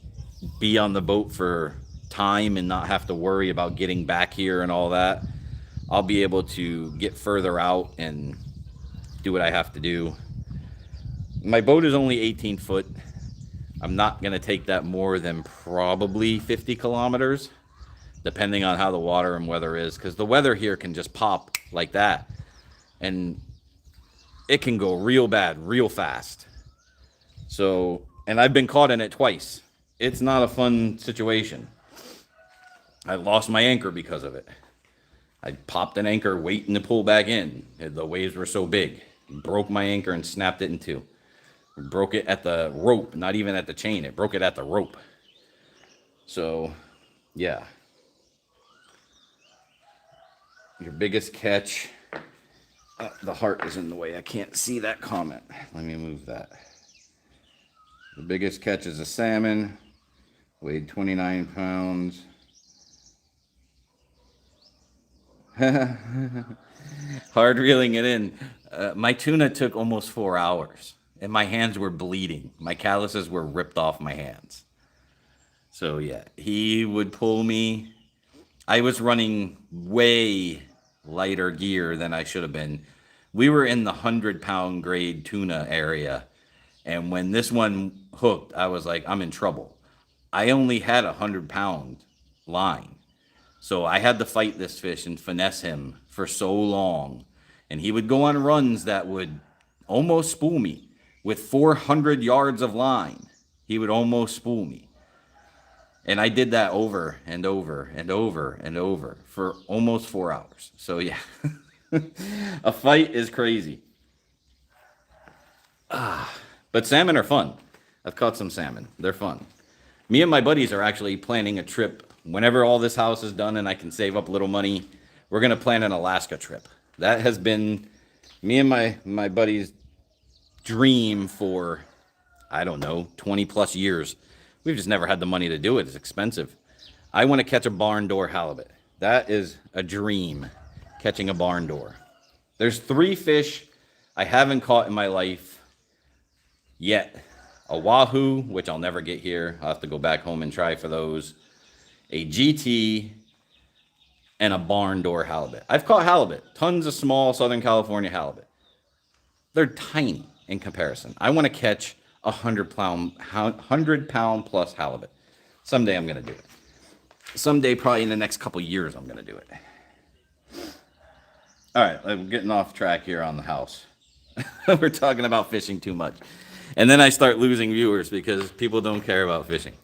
be on the boat for time and not have to worry about getting back here and all that, I'll be able to get further out and do what I have to do. My boat is only 18 foot. I'm not going to take that more than probably 50 kilometers, depending on how the water and weather is, because the weather here can just pop like that. And it can go real bad, real fast. So, and I've been caught in it twice. It's not a fun situation. I lost my anchor because of it. I popped an anchor waiting to pull back in. The waves were so big. Broke my anchor and snapped it in two. Broke it at the rope, not even at the chain. It broke it at the rope. So, yeah. Your biggest catch. The heart is in the way. I can't see that comment. Let me move that. The biggest catch is a salmon. Weighed 29 pounds. Hard reeling it in. My tuna took almost 4 hours. And my hands were bleeding. My calluses were ripped off my hands. So yeah, he would pull me. I was running way lighter gear than I should have been. We were in the 100-pound grade tuna area. And when this one hooked, I was like, I'm in trouble. I only had a 100-pound line. So I had to fight this fish and finesse him for so long. And he would go on runs that would almost spool me. With 400 yards of line, he would almost spool me. And I did that over and over and over and over for almost 4 hours. So yeah, a fight is crazy. But salmon are fun. I've caught some salmon. They're fun. Me and my buddies are actually planning a trip. Whenever all this house is done and I can save up a little money, we're going to plan an Alaska trip. That has been me and my buddies' dream for, I don't know, 20 plus years. We've just never had the money to do it. It's expensive. I want to catch a barn door halibut. That is a dream, catching a barn door. There's 3 fish I haven't caught in my life yet. A wahoo, which I'll never get here. I'll have to go back home and try for those. A GT, and a barn door halibut. I've caught halibut. Tons of small Southern California halibut. They're tiny in comparison. I want to catch 100-pound plus halibut. Someday I'm going to do it. Someday, probably in the next couple years, I'm going to do it. All right, I'm getting off track here on the house. We're talking about fishing too much. And then I start losing viewers because people don't care about fishing.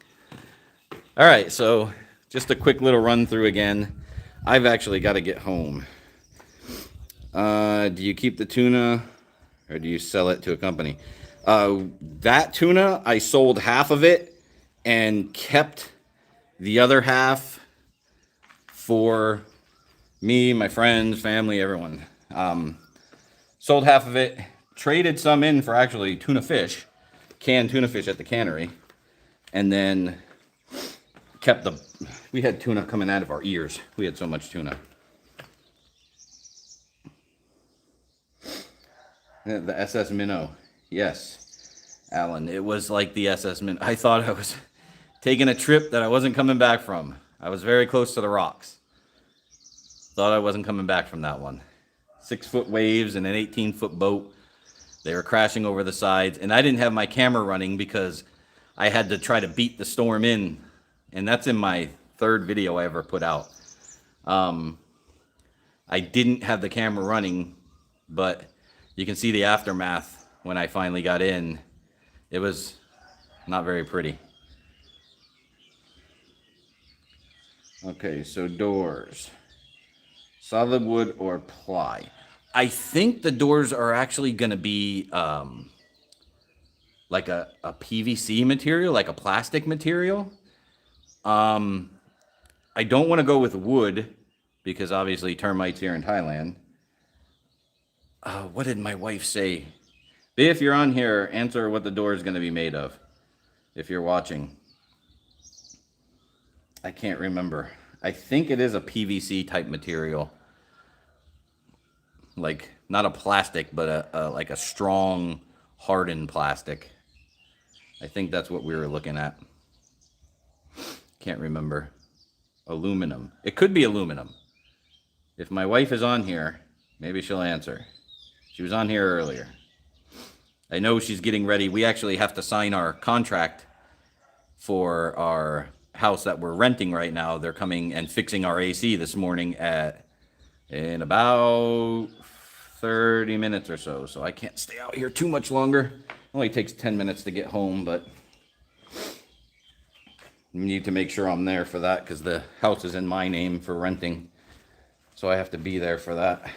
All right, so just a quick little run through again. I've actually got to get home. Do you keep the tuna or do you sell it to a company? That tuna, I sold half of it and kept the other half for me, my friends, family, everyone. Sold half of it, traded some in for actually tuna fish, canned tuna fish at the cannery, and then kept we had tuna coming out of our ears. We had so much tuna. The SS Minnow. Yes, Alan, it was like the SS Minnow. I thought I was taking a trip that I wasn't coming back from. I was very close to the rocks. Thought I wasn't coming back from that one. 6-foot waves and an 18-foot boat. They were crashing over the sides, and I didn't have my camera running because I had to try to beat the storm in, and that's in my 3rd video I ever put out. I didn't have the camera running, but you can see the aftermath when I finally got in. It was not very pretty. Okay, so doors. Solid wood or ply? I think the doors are actually going to be like a PVC material, like a plastic material. I don't want to go with wood because obviously termites here in Thailand. What did my wife say? If you're on here, answer what the door is going to be made of. If you're watching. I can't remember. I think it is a PVC type material. Like, not a plastic, but like a strong, hardened plastic. I think that's what we were looking at. Can't remember. Aluminum. It could be aluminum. If my wife is on here, maybe she'll answer. She was on here earlier. I know she's getting ready. We actually have to sign our contract for our house that we're renting right now. They're coming and fixing our AC this morning in about 30 minutes or so. So I can't stay out here too much longer. It only takes 10 minutes to get home, but I need to make sure I'm there for that because the house is in my name for renting. So I have to be there for that.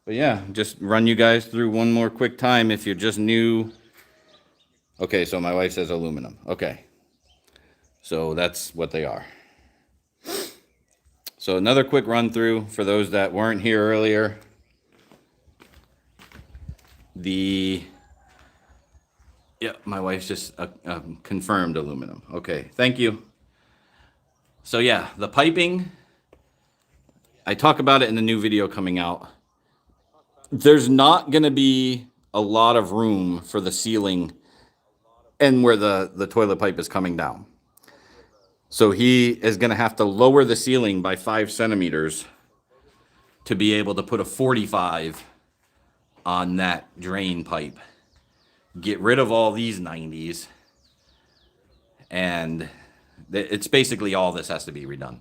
But yeah, just run you guys through one more quick time if you're just new. Okay, so my wife says aluminum. Okay. So that's what they are. So another quick run through for those that weren't here earlier. Yeah, my wife's just confirmed aluminum. Okay, thank you. So yeah, the piping, I talk about it in the new video coming out. There's not going to be a lot of room for the ceiling and where the toilet pipe is coming down. So he is going to have to lower the ceiling by 5 centimeters to be able to put a 45 on that drain pipe. Get rid of all these 90s. And it's basically all this has to be redone.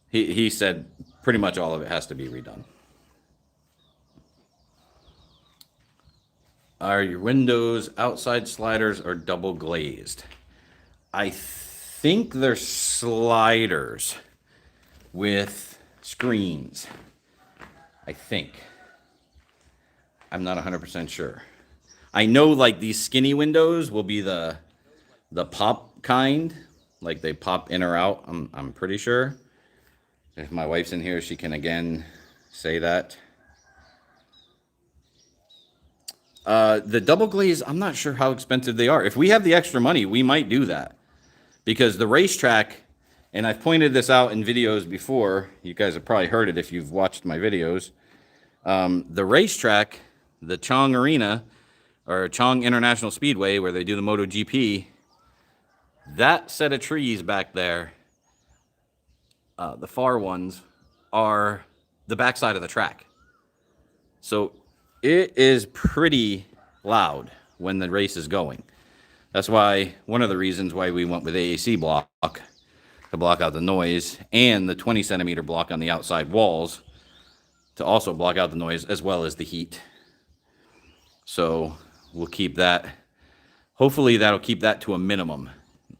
He said pretty much all of it has to be redone. Are your windows outside sliders or double glazed? I think they're sliders with screens. I think. I'm not 100% sure. I know like these skinny windows will be the pop kind, like they pop in or out. I'm pretty sure. If my wife's in here, she can again say that. The double glaze, I'm not sure how expensive they are. If we have the extra money, we might do that. Because the racetrack, and I've pointed this out in videos before, you guys have probably heard it if you've watched my videos. The racetrack, the Chong Arena, or Chong International Speedway, where they do the MotoGP, that set of trees back there, the far ones, are the backside of the track. So it is pretty loud when the race is going. That's why, one of the reasons why we went with AAC block, to block out the noise, and the 20 centimeter block on the outside walls to also block out the noise as well as the heat. So we'll keep that. Hopefully that'll keep that to a minimum.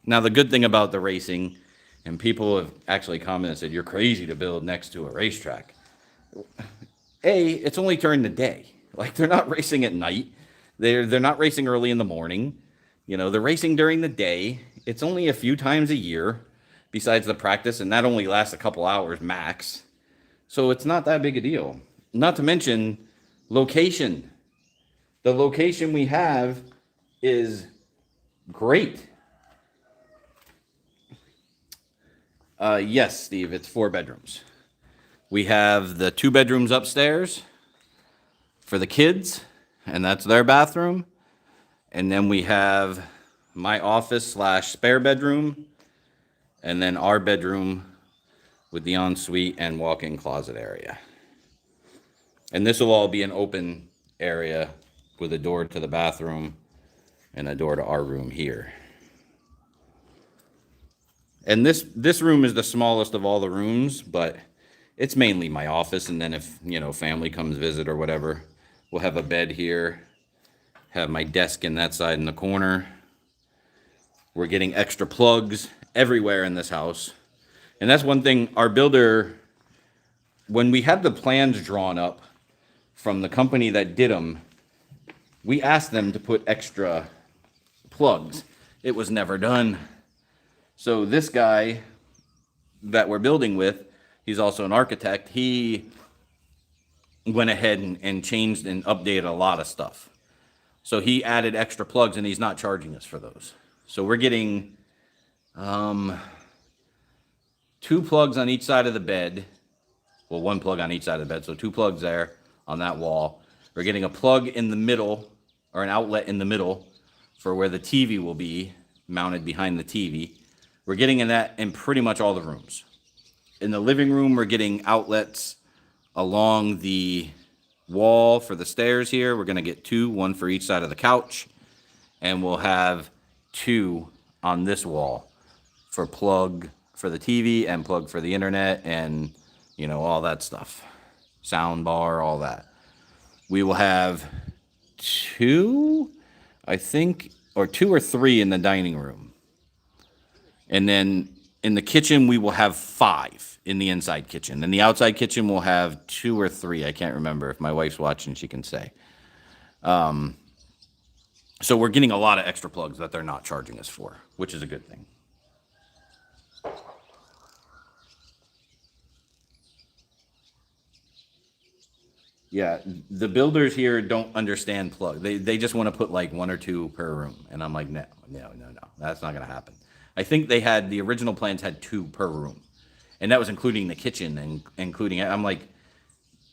Now the good thing about the racing, and people have actually commented and said, you're crazy to build next to a racetrack. It's only during the day. Like, they're not racing at night. They're not racing early in the morning. You know, they're racing during the day. It's only a few times a year besides the practice, and that only lasts a couple hours max. So it's not that big a deal. Not to mention location. The location we have is great. Yes, Steve, it's 4 bedrooms. We have the 2 bedrooms upstairs for the kids, and that's their bathroom. And then we have my office / spare bedroom, and then our bedroom with the ensuite and walk-in closet area. And this will all be an open area with a door to the bathroom and a door to our room here. And this room is the smallest of all the rooms, but it's mainly my office. And then if, you know, family comes visit or whatever, we'll have a bed here, have my desk in that side in the corner. We're getting extra plugs everywhere in this house. And that's one thing our builder, when we had the plans drawn up from the company that did them, we asked them to put extra plugs. It was never done. So this guy that we're building with, he's also an architect. He went ahead and changed and updated a lot of stuff. So he added extra plugs, and he's not charging us for those. So we're getting 2 plugs on each side of the bed. Well, 1 plug on each side of the bed, so 2 plugs there on that wall. We're getting a plug in the middle, or an outlet in the middle, for where the TV will be mounted behind the TV. We're getting in that in pretty much all the rooms. In the living room, we're getting outlets along the wall for the stairs here. We're going to get 2, 1 for each side of the couch. And we'll have 2 on this wall for plug for the TV and plug for the internet and, you know, all that stuff. Sound bar, all that. We will have 2, I think, or 2 or 3 in the dining room. And then in the kitchen, we will have 5 in the inside kitchen. In the outside kitchen, we'll have 2 or 3. I can't remember. If my wife's watching, she can say. So we're getting a lot of extra plugs that they're not charging us for, which is a good thing. Yeah, the builders here don't understand plug. They just want to put like 1 or 2 per room. And I'm like, no. That's not going to happen. I think the original plans had 2 per room. And that was including the kitchen and including it. I'm like,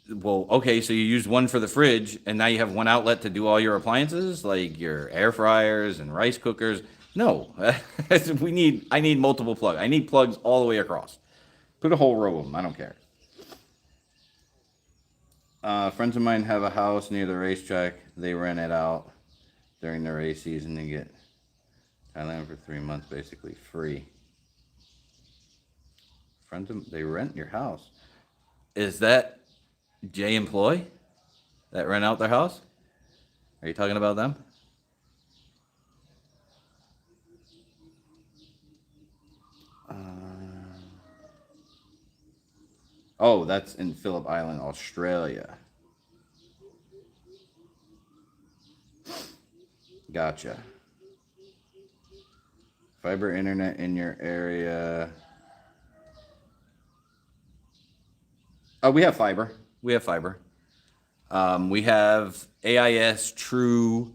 well, okay, so you used 1 for the fridge, and now you have 1 outlet to do all your appliances, like your air fryers and rice cookers. No, I need multiple plugs. I need plugs all the way across. Put a whole row of them. I don't care. Friends of mine have a house near the racetrack. They rent it out during the race season and get Thailand for 3 months, basically free. They rent your house. Is that J employee that rent out their house? Are you talking about them? Oh, that's in Phillip Island, Australia. Gotcha. Fiber internet in your area. Oh, we have fiber. We have fiber. We have AIS, True,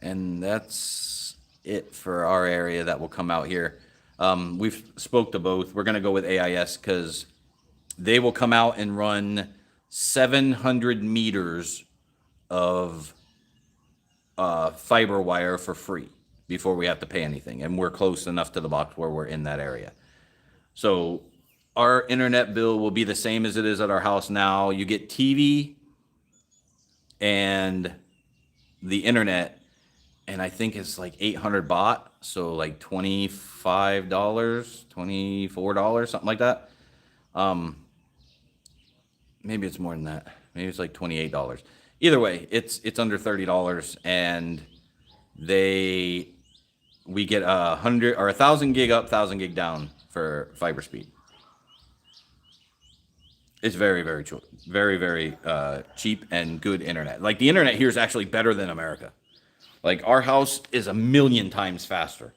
and that's it for our area that will come out here. We've spoke to both. We're going to go with AIS because they will come out and run 700 meters of fiber wire for free before we have to pay anything. And we're close enough to the box where we're in that area. So our internet bill will be the same as it is at our house now. You get TV and the internet, and I think it's like 800 baht, so like $25, $24, something like that. Maybe it's more than that. Maybe it's like $28. Either way, it's under $30, and we get 100 or 1,000 gig up, 1,000 gig down for fiber speed. It's very, very cheap, very cheap and good internet. Like the internet here is actually better than America. Like our house is 1,000,000 times faster,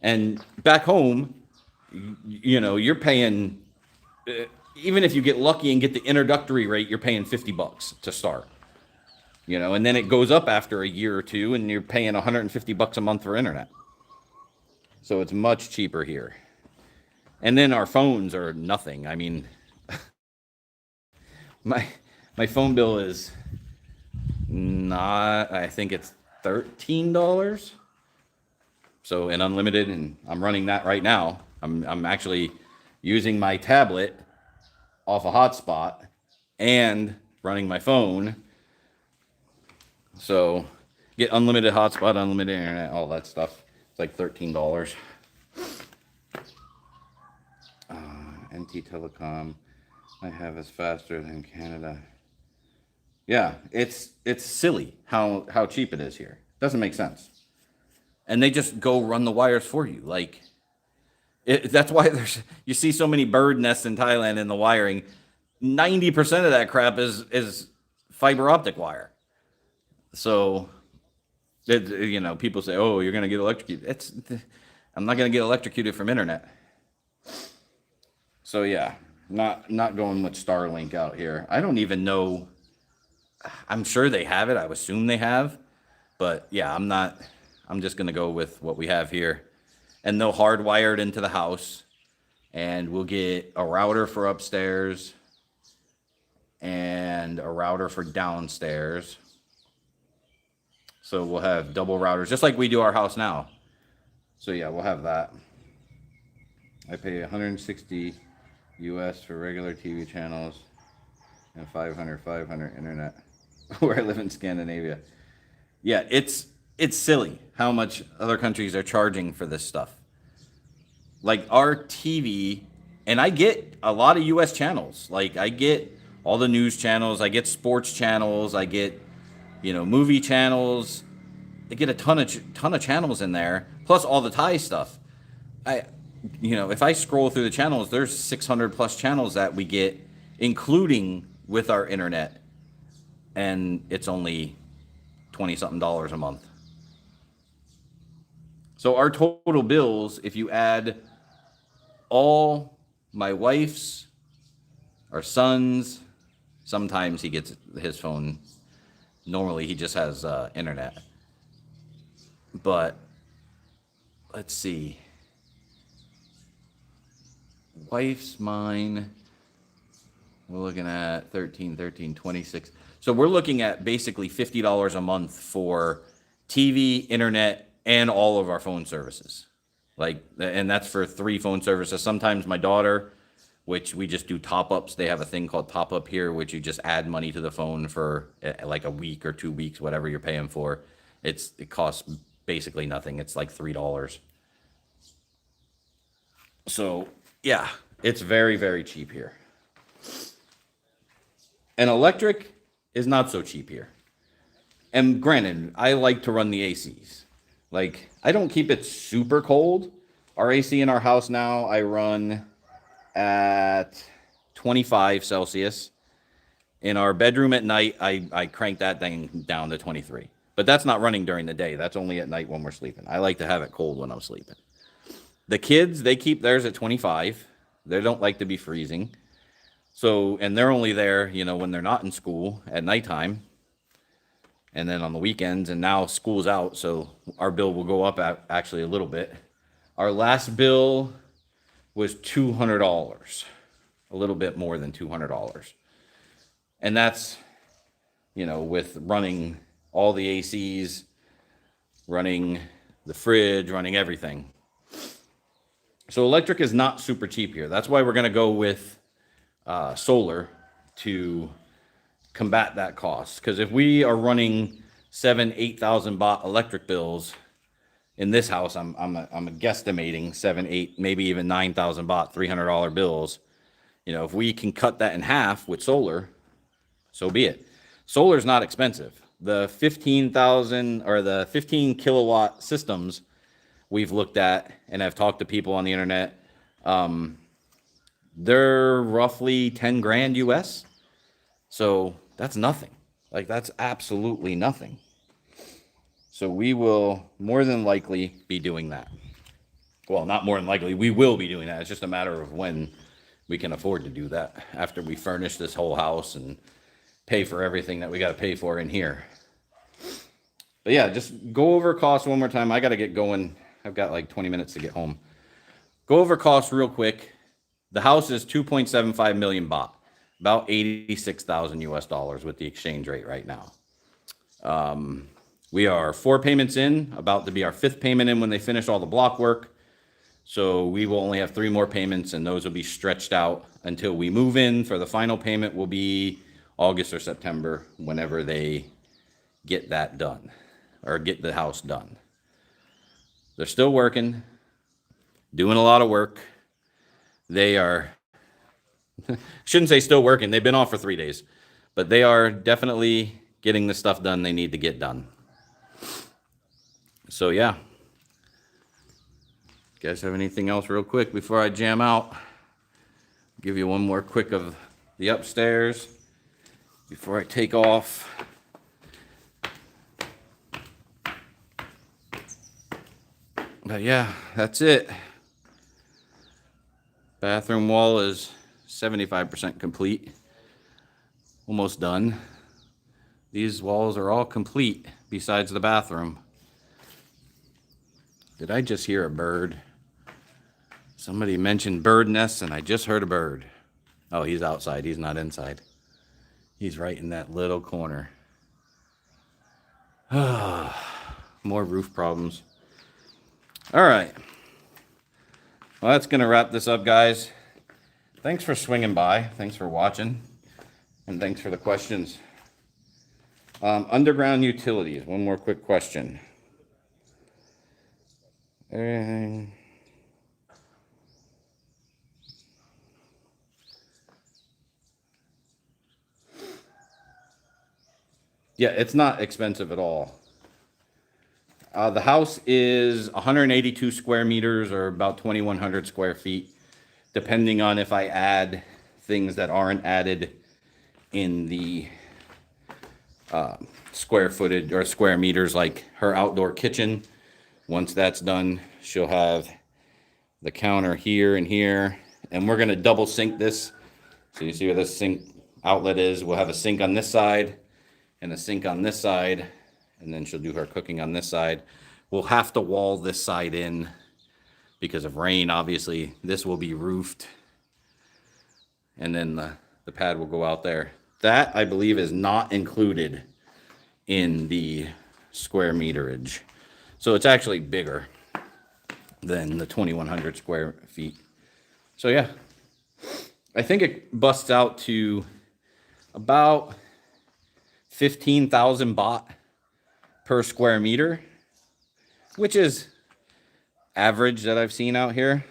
and back home, you know, you're paying. Even if you get lucky and get the introductory rate, you're paying $50 to start. You know, and then it goes up after a year or two, and you're paying $150 a month for internet. So it's much cheaper here. And then our phones are nothing. I mean, my phone bill is not. I think it's $13. So in unlimited, and I'm running that right now. I'm actually using my tablet off a hotspot and running my phone. So get unlimited hotspot, unlimited internet, all that stuff. It's like $13. NT Telecom, I have is faster than Canada. Yeah, it's silly how cheap it is here. Doesn't make sense. And they just go run the wires for you. Like, that's why you see so many bird nests in Thailand in the wiring. 90% of that crap is fiber optic wire. So, you know, people say, "Oh, you're going to get electrocuted." I'm not going to get electrocuted from internet. So yeah, not going with Starlink out here. I don't even know. I'm sure they have it. I would assume they have, but yeah, I'm not. I'm just going to go with what we have here, and they'll hardwire it into the house, and we'll get a router for upstairs and a router for downstairs. So we'll have double routers, just like we do our house now. So yeah, we'll have that. I pay 160 US for regular TV channels and 500 internet where I live in Scandinavia. Yeah, it's silly how much other countries are charging for this stuff. Like our TV, and I get a lot of US channels. Like I get all the news channels, I get sports channels, I get, you know, movie channels. I get a ton of channels in there, plus all the Thai stuff. You know, if I scroll through the channels, there's 600 plus channels that we get, including with our internet, and it's only $20-something a month. So our total bills, if you add all my wife's, our son's, sometimes he gets his phone. Normally he just has internet. But let's see. Wife's, mine, we're looking at 26. So we're looking at basically $50 a month for TV, internet, and all of our phone services. Like, and that's for 3 phone services. Sometimes my daughter, which we just do top-ups. They have a thing called top-up here, which you just add money to the phone for like a week or 2 weeks, whatever you're paying for. It costs basically nothing. It's like $3. So yeah, it's very, very cheap here. And electric is not so cheap here. And granted, I like to run the ACs. Like, I don't keep it super cold. Our AC in our house now, I run at 25 Celsius. In our bedroom at night, I crank that thing down to 23. But that's not running during the day. That's only at night when we're sleeping. I like to have it cold when I'm sleeping. The kids, they keep theirs at 25. They don't like to be freezing. So, and they're only there, you know, when they're not in school at nighttime. And then on the weekends, and now school's out, so our bill will go up actually a little bit. Our last bill was $200, a little bit more than $200. And that's, you know, with running all the ACs, running the fridge, running everything. So electric is not super cheap here. That's why we're going to go with solar to combat that cost. Because if we are running 7,000-8,000 baht electric bills in this house, I'm guesstimating 7, 8, maybe even 9,000 baht, $300 bills. You know, if we can cut that in half with solar, so be it. Solar is not expensive. The 15,000 or the 15 kilowatt systems we've looked at, and I've talked to people on the internet, they're roughly 10 grand US. So that's nothing. Like, that's absolutely nothing. So we will more than likely be doing that. Well, not more than likely, we will be doing that. It's just a matter of when we can afford to do that after we furnish this whole house and pay for everything that we got to pay for in here. But yeah, just go over costs one more time. I got to get going. I've got like 20 minutes to get home. Go over costs real quick. The house is 2.75 million baht, about 86,000 US dollars with the exchange rate right now. We are 4 payments in, about to be our 5th payment in when they finish all the block work. So we will only have 3 more payments, and those will be stretched out until we move in. For the final payment will be August or September, whenever they get that done, or get the house done. They're still working, doing a lot of work. They are, shouldn't say still working, they've been off for 3 days, but they are definitely getting the stuff done they need to get done. So yeah. You guys have anything else real quick before I jam out? Give you one more quick of the upstairs before I take off. But yeah, that's it. Bathroom wall is 75% complete. Almost done. These walls are all complete besides the bathroom. Did I just hear a bird? Somebody mentioned bird nests and I just heard a bird. Oh, he's outside. He's not inside. He's right in that little corner. More roof problems. All right. Well, that's going to wrap this up, guys. Thanks for swinging by. Thanks for watching. And thanks for the questions. Underground utilities. One more quick question. Yeah, it's not expensive at all. The house is 182 square meters or about 2,100 square feet, depending on if I add things that aren't added in the square footage or square meters, like her outdoor kitchen. Once that's done, she'll have the counter here and here, and we're going to double sink this. So you see where the sink outlet is. We'll have a sink on this side and a sink on this side, and then she'll do her cooking on this side. We'll have to wall this side in because of rain, obviously. This will be roofed, and then the pad will go out there. That, I believe, is not included in the square meterage. So it's actually bigger than the 2,100 square feet. So yeah, I think it busts out to about 15,000 baht per square meter, which is average that I've seen out here.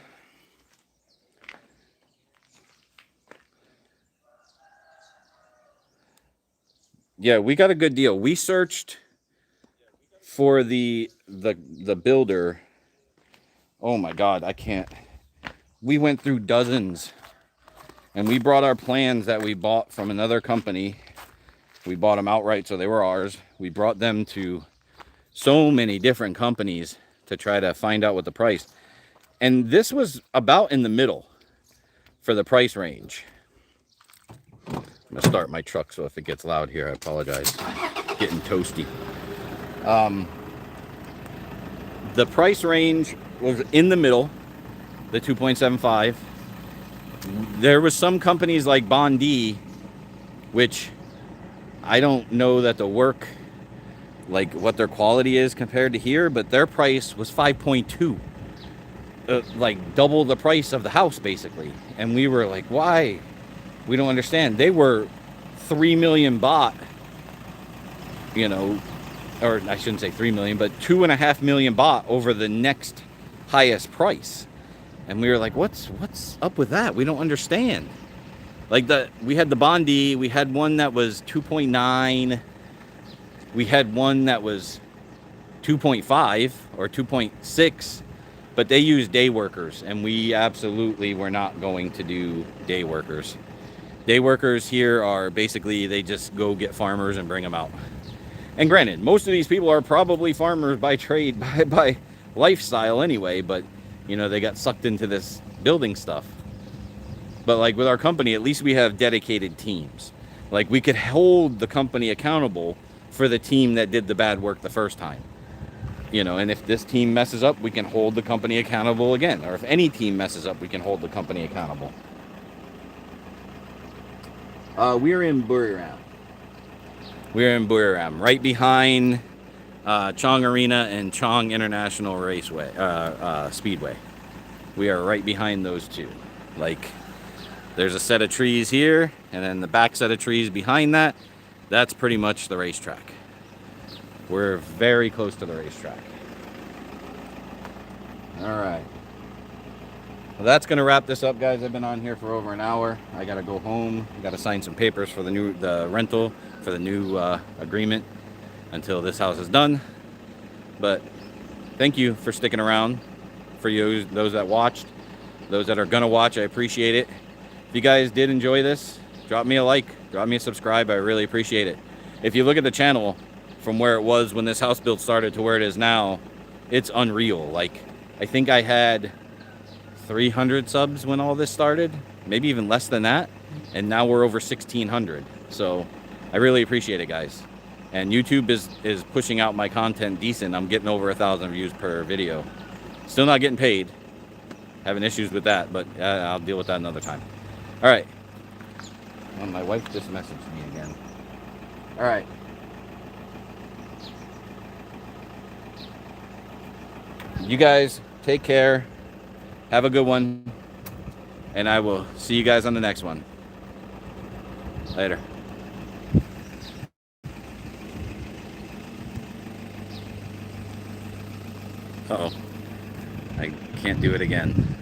Yeah, we got a good deal. We searched for the builder. Oh my God, I can't. We went through dozens, and we brought our plans that we bought from another company. We bought them outright, so they were ours. We brought them to so many different companies to try to find out what the price. And this was about in the middle for the price range. I'm gonna start my truck, so if it gets loud here, I apologize. Getting toasty. The price range was in the middle, the 2.75. There was some companies like Bondi, which I don't know that the work, like what their quality is compared to here, but their price was 5.2. Like double the price of the house, basically. And we were like, why? We don't understand. They were 3 million baht, you know, or I shouldn't say 3 million, but 2.5 million baht over the next highest price. And we were like, what's up with that? We don't understand. Like we had the Bondi, we had one that was 2.9, we had one that was 2.5 or 2.6, but they use day workers, and we absolutely were not going to do day workers. Day workers here are basically, they just go get farmers and bring them out. And granted, most of these people are probably farmers by trade, by lifestyle anyway, but you know, they got sucked into this building stuff. But like with our company, at least we have dedicated teams. Like we could hold the company accountable for the team that did the bad work the first time. You know, and if this team messes up, we can hold the company accountable again. Or if any team messes up, we can hold the company accountable. We're in Buriram. We're in Buriram, right behind Chong Arena and Chong International Raceway, Speedway. We are right behind those two. Like, there's a set of trees here, and then the back set of trees behind that, that's pretty much the racetrack. We're very close to the racetrack. All right. Well, that's going to wrap this up, guys. I've been on here for over an hour. I got to go home. I got to sign some papers for the rental for the new agreement until this house is done. But thank you for sticking around. For you, those that watched, those that are going to watch, I appreciate it. If you guys did enjoy this, drop me a like, drop me a subscribe. I really appreciate it. If you look at the channel from where it was when this house build started to where it is now, it's unreal. Like, I think I had 300 subs when all this started, maybe even less than that, and now we're over 1,600. So I really appreciate it, guys. And YouTube is pushing out my content decent. I'm getting over 1,000 views per video. Still not getting paid. Having issues with that, but I'll deal with that another time. All right. Oh, my wife just messaged me again. All right. You guys take care. Have a good one. And I will see you guys on the next one. Later. Uh-oh. I can't do it again.